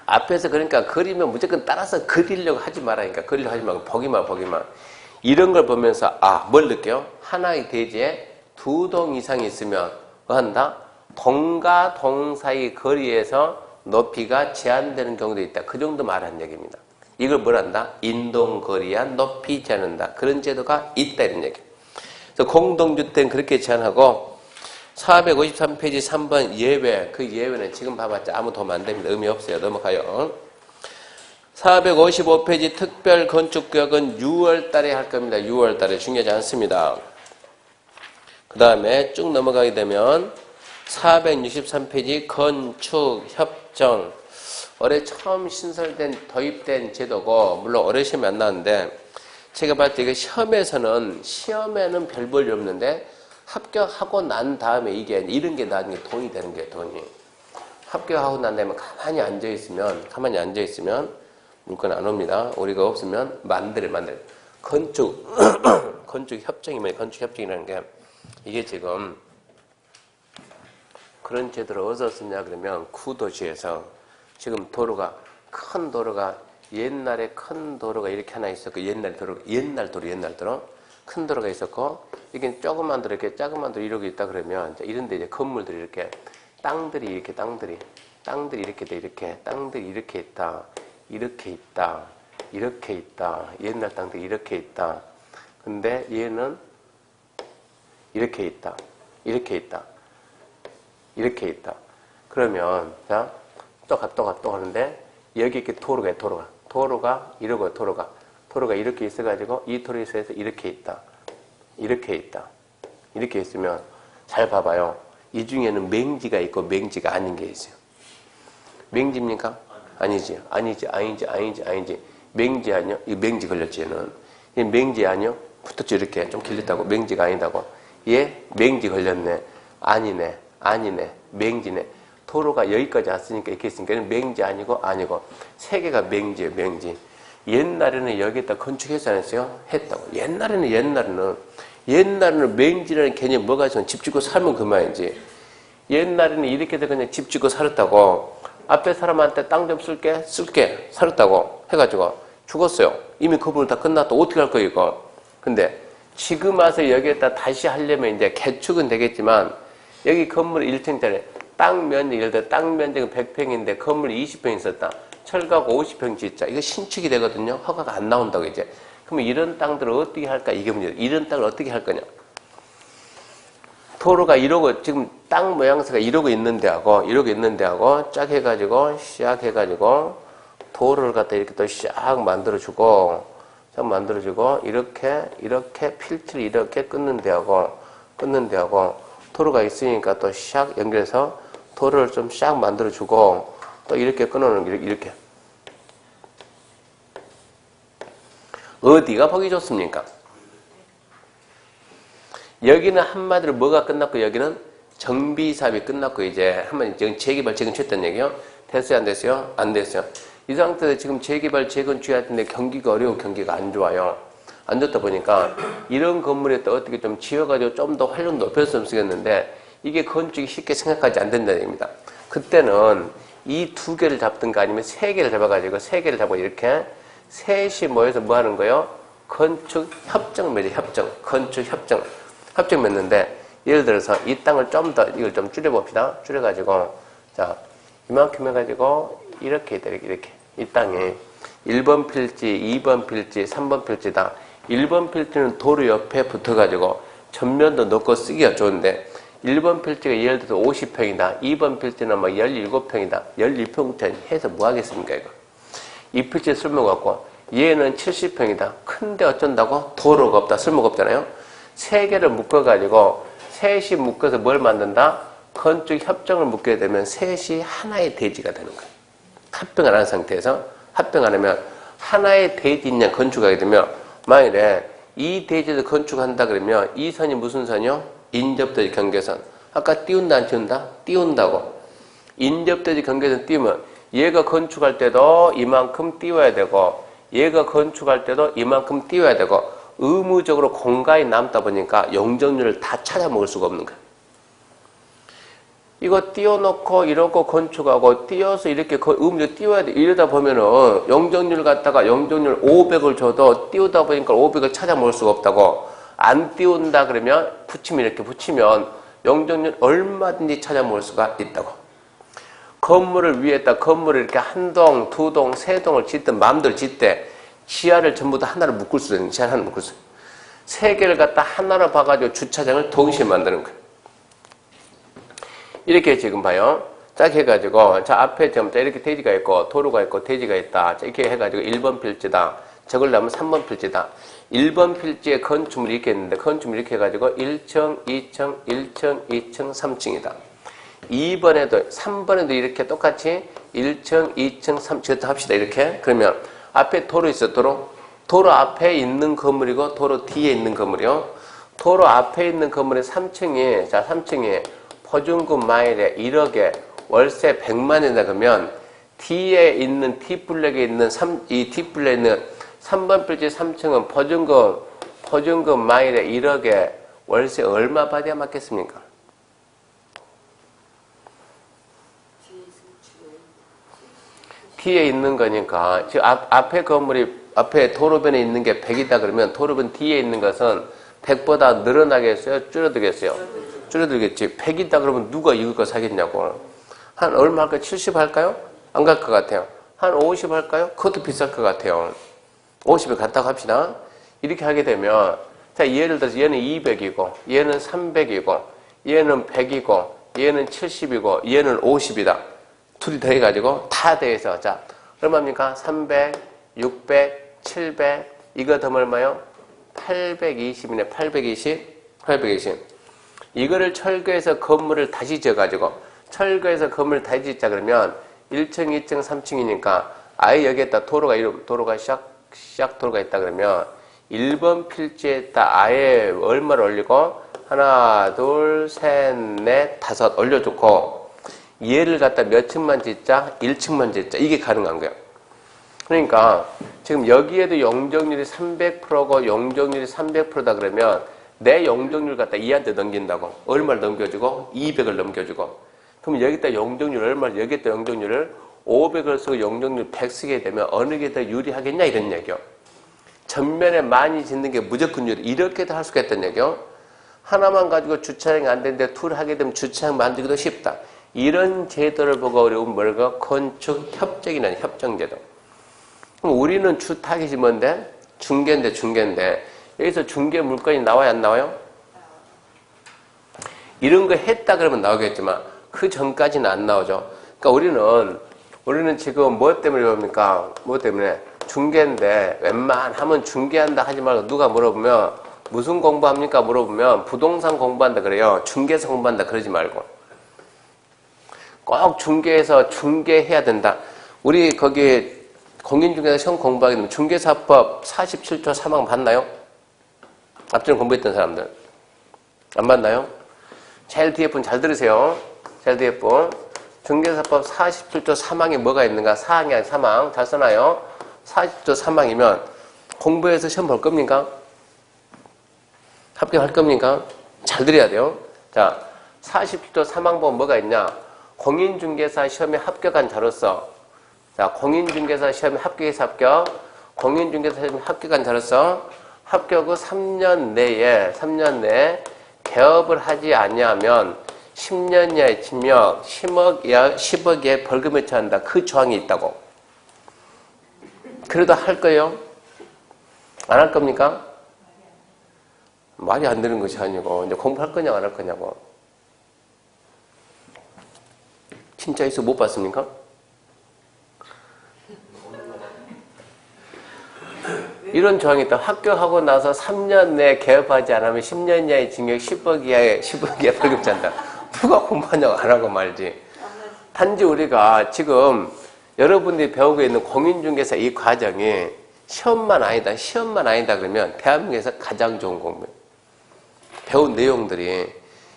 앞에서 그러니까 그리면 무조건 따라서 그리려고 하지 말라니까. 그리려고 하지 말고 보기만. 이런 걸 보면서 뭘 느껴요? 하나의 대지에 두 동 이상이 있으면 뭐 한다? 동과 동 사이 거리에서 높이가 제한되는 경우도 있다. 그 정도 말하는 얘기입니다. 이걸 뭘 한다? 인동거리한 높이 제한한다. 그런 제도가 있다 이런 얘기. 그래서 공동주택은 그렇게 제한하고 453페이지 3번 예외. 그 예외는 지금 봐봤자 아무 도움 안 됩니다. 의미 없어요. 넘어가요. 455페이지 특별 건축구역은 6월 달에 할 겁니다. 6월 달에 중요하지 않습니다. 그 다음에 쭉 넘어가게 되면 463페이지 건축협정. 올해 처음 신설된 도입된 제도고 물론 올해 시험이 안 나왔는데 제가 봤을 때 이게 시험에는 별 볼일 없는데 합격하고 난 다음에 이게 이런 게 나중에 돈이 되는 거예요. 돈이. 합격하고 난 다음에 가만히 앉아있으면 물건 안 옵니다. 우리가 없으면 만들어. 건축협정이면 건축협정이라는 게 이게 지금 그런 제도를 어디서 쓰냐 그러면 구도시에서 지금 큰 도로가 옛날에 큰 도로가 이렇게 하나 있었고 옛날 도로 큰 도로가 있었고 이게 조그만 도로 이렇게 작은 도로 이러고 있다 그러면 이런데 이제 건물들이 이렇게 땅들이 이렇게 이렇게 땅들이 이렇게 있다 옛날 땅들이 이렇게 있다. 근데 얘는 이렇게 있다. 그러면 자 또 하는데 여기 이렇게 도로가 이러고 도로가 이렇게 있어가지고 이 도로에 있어서 이렇게 있으면 잘 봐봐요. 이 중에는 맹지가 있고 맹지가 아닌 게 있어요. 맹지입니까? 아니지. 맹지 아니요? 이 맹지 걸렸지 얘는. 얘 맹지 아니요? 붙었죠 이렇게 좀 길렸다고. 맹지가 아니다고. 얘 맹지 걸렸네. 아니네. 맹지네. 도로가 여기까지 왔으니까 이렇게 있으니까 맹지 아니고 세 개가 맹지예요. 맹지. 옛날에는 여기에다 건축해서 안 했어요? 했다고. 옛날에는 맹지라는 개념이 뭐가 있으면 집 짓고 살면 그만이지. 옛날에는 이렇게 해서 그냥 집 짓고 살았다고. 앞에 사람한테 땅 좀 쓸게 살았다고 해가지고 죽었어요. 이미 그 부분 다 끝났다. 어떻게 할 거예요 이거. 근데 지금 와서 여기에다 다시 하려면 이제 개축은 되겠지만 여기 건물 1층짜리 땅 면적, 예를 들어 땅 면적은 100평인데 건물이 20평 있었다. 철가고 50평 짓자. 이거 신축이 되거든요. 허가가 안 나온다고 이제. 그러면 이런 땅들을 어떻게 할까? 이게 문제예요. 이런 땅을 어떻게 할 거냐. 도로가 이러고 지금 땅 모양새가 이러고 있는 데하고 쫙 해가지고 도로를 갖다 이렇게 또 쫙 만들어주고 이렇게 필트를 이렇게 끊는 데하고 도로가 있으니까 또 샥 연결해서 도로를 좀 샥 만들어주고 또 이렇게 끊어놓는 게 이렇게. 어디가 보기 좋습니까? 여기는 한마디로 뭐가 끝났고 여기는 정비사업이 끝났고 이제 한마디 지금 재개발 재건축했다는 얘기요. 됐어요 안 됐어요? 안 됐어요. 이 상태에서 지금 재개발 재건축해야 되는데 경기가 어려워. 경기가 안 좋아요. 안 좋다 보니까 이런 건물에 또 어떻게 좀 지어가지고 좀 더 활용 높였으면 쓰겠는데 이게 건축이 쉽게 생각하지 안 된다는 얘기입니다. 그때는 이 두 개를 잡든가 아니면 세 개를 잡아가지고 이렇게 셋이 모여서 뭐 하는 거예요? 건축협정 맺어. 건축협정 맺는데 예를 들어서 이 땅을 좀 더 이걸 좀 줄여봅시다. 줄여가지고 자 이만큼 해가지고 이렇게 이 땅에 1번 필지, 2번 필지, 3번 필지다. 1번 필지는 도로 옆에 붙어가지고 전면도 넣고 쓰기가 좋은데 1번 필지가 예를 들어서 50평이다. 2번 필지는 뭐 17평이다. 12평짜리 해서 뭐 하겠습니까, 이거? 이 필지 쓸모가 없고, 얘는 70평이다. 큰데 어쩐다고? 도로가 없다. 쓸모가 없잖아요. 세 개를 묶어가지고, 셋이 묶어서 뭘 만든다? 건축 협정을 묶게 되면 셋이 하나의 대지가 되는 거예요. 합병 안 한 상태에서, 합병 안 하면 하나의 대지 있냐 건축하게 되면, 만일에 이 대지를 건축한다 그러면 이 선이 무슨 선이요? 인접대지 경계선. 아까 띄운다 안 띄운다? 띄운다고. 인접대지 경계선 띄우면 얘가 건축할 때도 이만큼 띄워야 되고 얘가 건축할 때도 이만큼 띄워야 되고 의무적으로 공간이 남다 보니까 용적률을 다 찾아 먹을 수가 없는 거야. 이거 띄워놓고 이러고 건축하고 띄워서 이렇게 의무적으로 띄워야 돼. 이러다 보면은 용적률 갖다가 용적률 500을 줘도 띄우다 보니까 500을 찾아 먹을 수가 없다고. 안 띄운다 그러면 붙이면 이렇게 붙이면 용적률 얼마든지 찾아 먹을 수가 있다고. 건물을 위에다 건물을 이렇게 한 동, 두 동, 세 동을 짓든 마음대로 짓대 지하를 전부 다 하나로 묶을 수 있는 지하를 하나 묶을 수 있는 세 개를 갖다 하나로 봐가지고 주차장을 동시에 만드는 거예요. 이렇게 지금 봐요. 딱 해가지고 자 앞에 좀 이렇게 대지가 있고 도로가 있고 대지가 있다. 자, 이렇게 해가지고 1번 필지다. 저걸 하면 3번 필지다. 1번 필지에 건축물이 이렇게 있는데 건축물이 이렇게 해가지고 1층, 2층, 1층, 2층, 3층이다. 2번에도 3번에도 이렇게 똑같이 1층, 2층, 3층 합시다. 이렇게. 그러면 앞에 도로 있어. 도로 앞에 있는 건물이고 도로 뒤에 있는 건물이요. 도로 앞에 있는 건물이 3층이 자 3층이 보증금 마일에 1억에 월세 100만이다 그러면 뒤에 있는 T블랙에 있는 이 T블랙에 있는 3번 필지 3층은 보증금 마일에 1억에 월세 얼마 받아야 맞겠습니까? 뒤에 있는 거니까 지금 앞에 건물이 앞에 도로변에 있는 게 100이다 그러면 도로변 뒤에 있는 것은 100보다 늘어나겠어요? 줄어들겠어요? 줄어들겠지. 100이다 그러면 누가 이걸 거 사겠냐고. 한 얼마 할까요? 70 할까요? 안 갈 것 같아요. 한 50 할까요? 그것도 비쌀 것 같아요. 50에 갔다고 합시다. 이렇게 하게 되면 자 예를 들어서 얘는 200이고 얘는 300이고 얘는 100이고 얘는 70이고 얘는 50이다. 둘이 더해가지고 다 더해서 자 얼마입니까? 300, 600, 700 이거 더하면 얼마요? 820이네. 820 이거를 철거해서 건물을 다시 지어가지고 철거해서 건물을 다시 짓자 그러면 1층, 2층, 3층이니까 아예 여기에다 도로가 샥 도로가 있다 그러면 1번 필지에다 아예 얼마를 올리고 하나, 둘, 셋, 넷, 다섯 올려주고 얘를 갖다 몇 층만 짓자? 1층만 짓자. 이게 가능한 거예요. 그러니까 지금 여기에도 용적률이 300%고 용적률이 300%다 그러면 내 용적률 갖다 얘한테 넘긴다고. 얼마를 넘겨주고? 200을 넘겨주고. 그럼 여기다 용적률 얼마를 여기다 용적률을 500을 쓰고 용적률 100 쓰게 되면 어느 게 더 유리하겠냐 이런 얘기요. 전면에 많이 짓는 게 무조건 유리. 이렇게도 할 수가 있다는 얘기요. 하나만 가지고 주차장이 안 되는데 둘 하게 되면 주차장 만들기도 쉽다. 이런 제도를 보고 어려운 뭘까? 건축 협정이라는 협정제도. 그럼 우리는 주 타깃이 뭔데? 중개인데 여기서 중개 물건이 나와요 안 나와요? 이런 거 했다 그러면 나오겠지만 그 전까지는 안 나오죠. 그러니까 우리는 지금 뭐 때문에 봅니까? 뭐 때문에? 중개인데 웬만하면 중개한다 하지 말고 누가 물어보면 무슨 공부합니까? 물어보면 부동산 공부한다 그래요. 중개사 공부한다 그러지 말고 꼭 중개해서 중개해야 된다. 우리 거기 공인중개사 시험 공부하게 되면 중개사법 47조 3항 봤나요? 앞전에 공부했던 사람들 안 봤나요? 제일 뒤에 분 잘 들으세요. 제일 뒤에 분 중개사법 47조 3항에 뭐가 있는가? 4항이 아니라 3항 잘 써놔요. 40조 3항이면 공부해서 시험 볼 겁니까? 합격할 겁니까? 잘 들어야 돼요. 자, 47조 3항 보면 뭐가 있냐? 공인중개사 시험에 합격한 자로서 자, 공인중개사 시험에 합격해서 합격 공인중개사 시험에 합격한 자로서 합격 후 3년 내에 개업을 하지 아니하면 10년 이하의 징역 10억 이하의 벌금에 처한다. 그 조항이 있다고. 그래도 할 거예요? 안 할 겁니까? 말이 안 되는 것이 아니고 이제 공부할 거냐고 안 할 거냐고. 진짜 있어 못 봤습니까? 이런 조항이 있다. 합격하고 나서 3년 내에 개업하지 않으면 10년 이하의 징역 10억 이하의 벌금 잔다. 누가 공부하냐고 안 하고 말지. 단지 우리가 지금 여러분들이 배우고 있는 공인중개사 이 과정이 시험만 아니다 그러면 대한민국에서 가장 좋은 공부예요. 배운 내용들이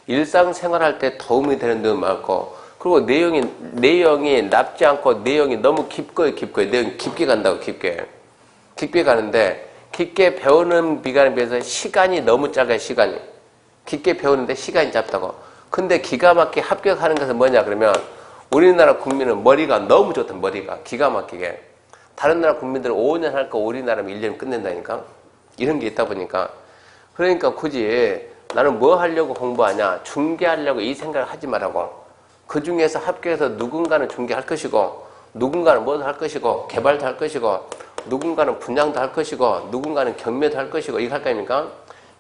일상생활할 때 도움이 되는 데도 많고, 그리고 내용이 낮지 않고 내용이 너무 깊고요. 내용이 깊게 간다고, 깊게 가는데, 깊게 배우는 기간에 비해서 시간이 너무 작아요, 시간이. 깊게 배우는데 시간이 짧다고. 근데 기가 막히게 합격하는 것은 뭐냐 그러면, 우리나라 국민은 머리가 너무 좋다, 머리가. 기가 막히게. 다른 나라 국민들은 5년 할 거 우리나라면 1년 끝낸다니까? 이런 게 있다 보니까. 그러니까 굳이 나는 뭐 하려고 공부하냐? 중개하려고 이 생각을 하지 말라고. 그 중에서 합격해서 누군가는 중개할 것이고, 누군가는 뭐도 할 것이고, 개발도 할 것이고, 누군가는 분양도 할 것이고, 누군가는 경매도 할 것이고, 이거 할 거 아닙니까?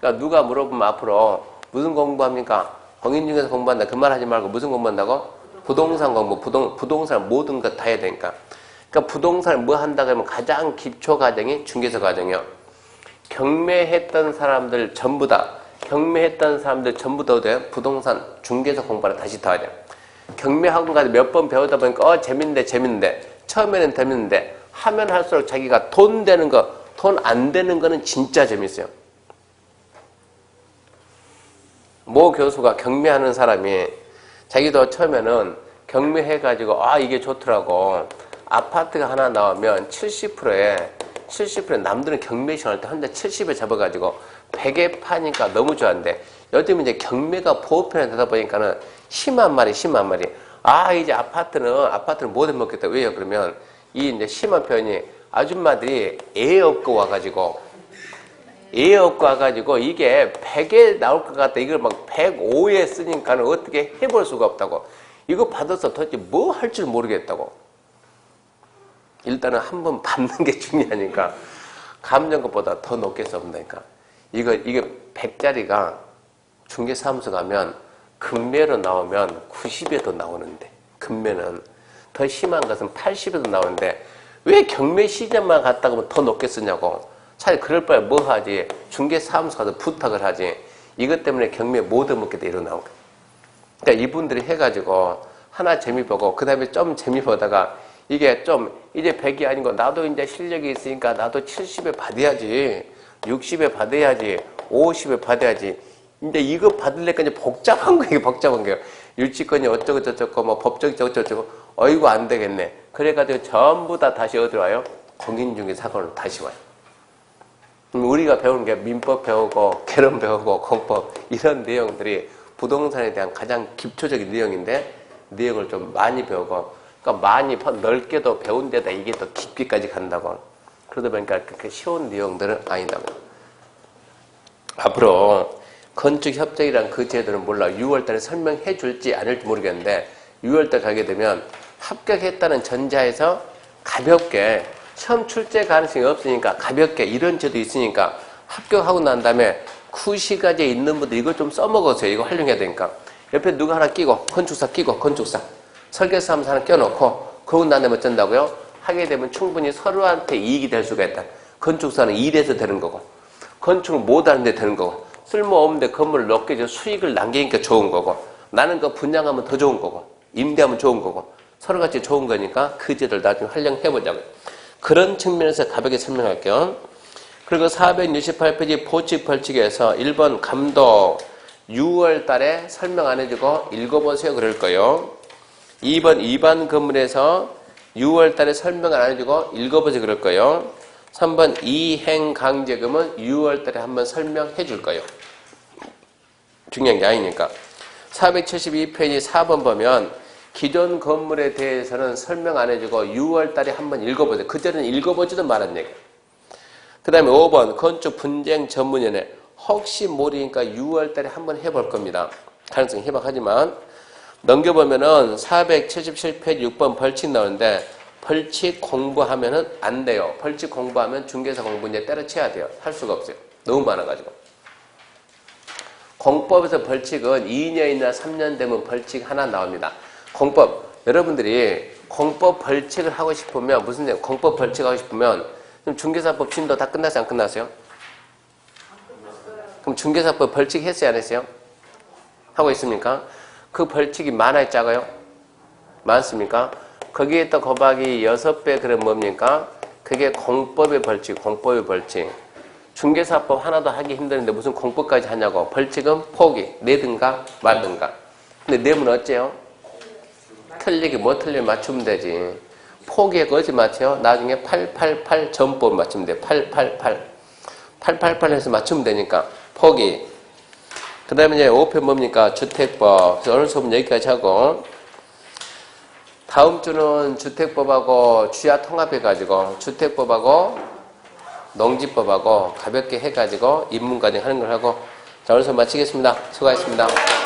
그러니까 누가 물어보면 앞으로 무슨 공부합니까? 공인중개사 공부한다. 그 말 하지 말고 무슨 공부한다고? 부동산 공부, 부동산 모든 것 다 해야 되니까. 그러니까 부동산을 뭐 한다 그러면 가장 기초 과정이 중개사 과정이요. 경매했던 사람들 전부 다 부동산 중개사 공부를 다시 더 하죠. 경매학원 가서 몇 번 배우다 보니까 재밌는데 처음에는 재밌는데 하면 할수록 자기가 돈 되는 거, 돈 안 되는 거는 진짜 재밌어요. 모 교수가 경매하는 사람이 자기도 처음에는 경매해가지고 이게 좋더라고. 아파트가 하나 나오면 70% 남들은 경매 시험할 때 한 대 70에 잡아가지고 100에 파니까 너무 좋아한대. 요즘 이제 경매가 보편화되다 보니까는 심한 말이. 이제 아파트는 못 해먹겠다. 왜요? 그러면 이 이제 심한 표현이 아줌마들이 애 업고 와가지고 이게 100에 나올 것 같다. 이걸 막 105에 쓰니까는 어떻게 해볼 수가 없다고. 이거 받아서 도대체 뭐 할 줄 모르겠다고. 일단은 한번 받는 게 중요하니까 감정급보다 더 높게 써본다니까. 이게 100짜리가 중개사무소 가면 금매로 나오면 90에도 나오는데, 금매는 더 심한 것은 80에도 나오는데 왜 경매 시장만 갔다 오면 더 높게 쓰냐고. 차라리 그럴 바에 뭐 하지? 중개사무소 가서 부탁을 하지. 이것 때문에 경매 못 얻먹겠다 이러나온 거야. 그러니까 이분들이 해가지고 하나 재미 보고 그 다음에 좀 재미 보다가 이게 좀 이제 100이 아니고 나도 이제 실력이 있으니까 나도 70에 받아야지, 60에 받아야지, 50에 받아야지. 이제 이거 받으려니까 이제 복잡한 거예요. 유치권이 어쩌고저쩌고 뭐 법적이 어쩌고저쩌고. 어이구 안 되겠네. 그래가지고 전부 다 다시 어디로 와요? 공인중개사건으로 다시 와요. 우리가 배우는 게 민법 배우고 개론 배우고 공법 이런 내용들이 부동산에 대한 가장 기초적인 내용인데, 내용을 좀 많이 배우고, 그러니까 많이 넓게도 배운 데다 이게 더 깊이까지 간다고. 그러다 보니까 그렇게 쉬운 내용들은 아니다고. 앞으로 건축협정이란 그 제도는 몰라. 6월달에 설명해 줄지 않을지 모르겠는데 6월달 가게 되면 합격했다는 전제하에서 가볍게, 시험 출제 가능성이 없으니까 가볍게 이런 제도 있으니까 합격하고 난 다음에 쿠시가지에 있는 분들 이거 좀 써먹으세요. 이거 활용해야 되니까. 옆에 누가 하나 끼고, 건축사 설계사 하나 껴놓고, 그러고 난 다음에 어쩐다고요? 하게 되면 충분히 서로한테 이익이 될 수가 있다. 건축사는 일해서 되는 거고, 건축을 못하는데 되는 거고, 쓸모없는데 건물을 넓게 줘 수익을 남기니까 좋은 거고, 나는 그 분양하면 더 좋은 거고, 임대하면 좋은 거고, 서로같이 좋은 거니까 그 제도를 나중에 활용해보자고요. 그런 측면에서 가볍게 설명할게요. 그리고 468페이지 보칙 벌칙에서 1번 감독 6월 달에 설명 안 해주고 읽어보세요 그럴 거예요. 2번 위반 건물에서 6월 달에 설명 안 해주고 읽어보세요 그럴 거예요. 3번 이행강제금은 6월 달에 한번 설명해 줄 거예요. 중요한 게 아니니까. 472페이지 4번 보면 기존 건물에 대해서는 설명 안 해주고 6월 달에 한번 읽어보세요. 그때는 읽어보지도 말한 얘기예요. 그 다음에 5번 건축 분쟁 전문위원회. 혹시 모르니까 6월 달에 한번 해볼 겁니다. 가능성이 희박하지만. 넘겨보면은 477페이지 6번 벌칙 나오는데 벌칙 공부하면은 안 돼요. 벌칙 공부하면 중개사 공부 이제 때려쳐야 돼요. 할 수가 없어요. 너무 많아가지고. 공법에서 벌칙은 2년이나 3년 되면 벌칙 하나 나옵니다. 공법, 여러분들이 공법 벌칙을 하고 싶으면, 공법 벌칙 하고 싶으면, 그럼 중개사법 진도 다 끝났어요? 안 끝났어요? 그럼 중개사법 벌칙 했어요? 안 했어요? 하고 있습니까? 그 벌칙이 많아요? 작아요? 많습니까? 거기에 또 곱하기 6배 그럼 뭡니까? 그게 공법의 벌칙, 공법의 벌칙. 중개사법 하나도 하기 힘드는데 무슨 공법까지 하냐고. 벌칙은 포기, 내든가 말든가. 근데 내면 어째요? 틀리게 뭐 틀리면 맞추면 되지. 포기하고 어디 맞춰요? 나중에 888 전법 맞추면 돼. 888. 888 해서 맞추면 되니까. 포기. 그 다음에 이제 5편 뭡니까? 주택법. 그래서 오늘 수업은 여기까지 하고, 다음 주는 주택법하고 주야 통합해가지고, 주택법하고 농지법하고 가볍게 해가지고 입문까지 하는 걸 하고, 자, 오늘 수업 마치겠습니다. 수고하셨습니다.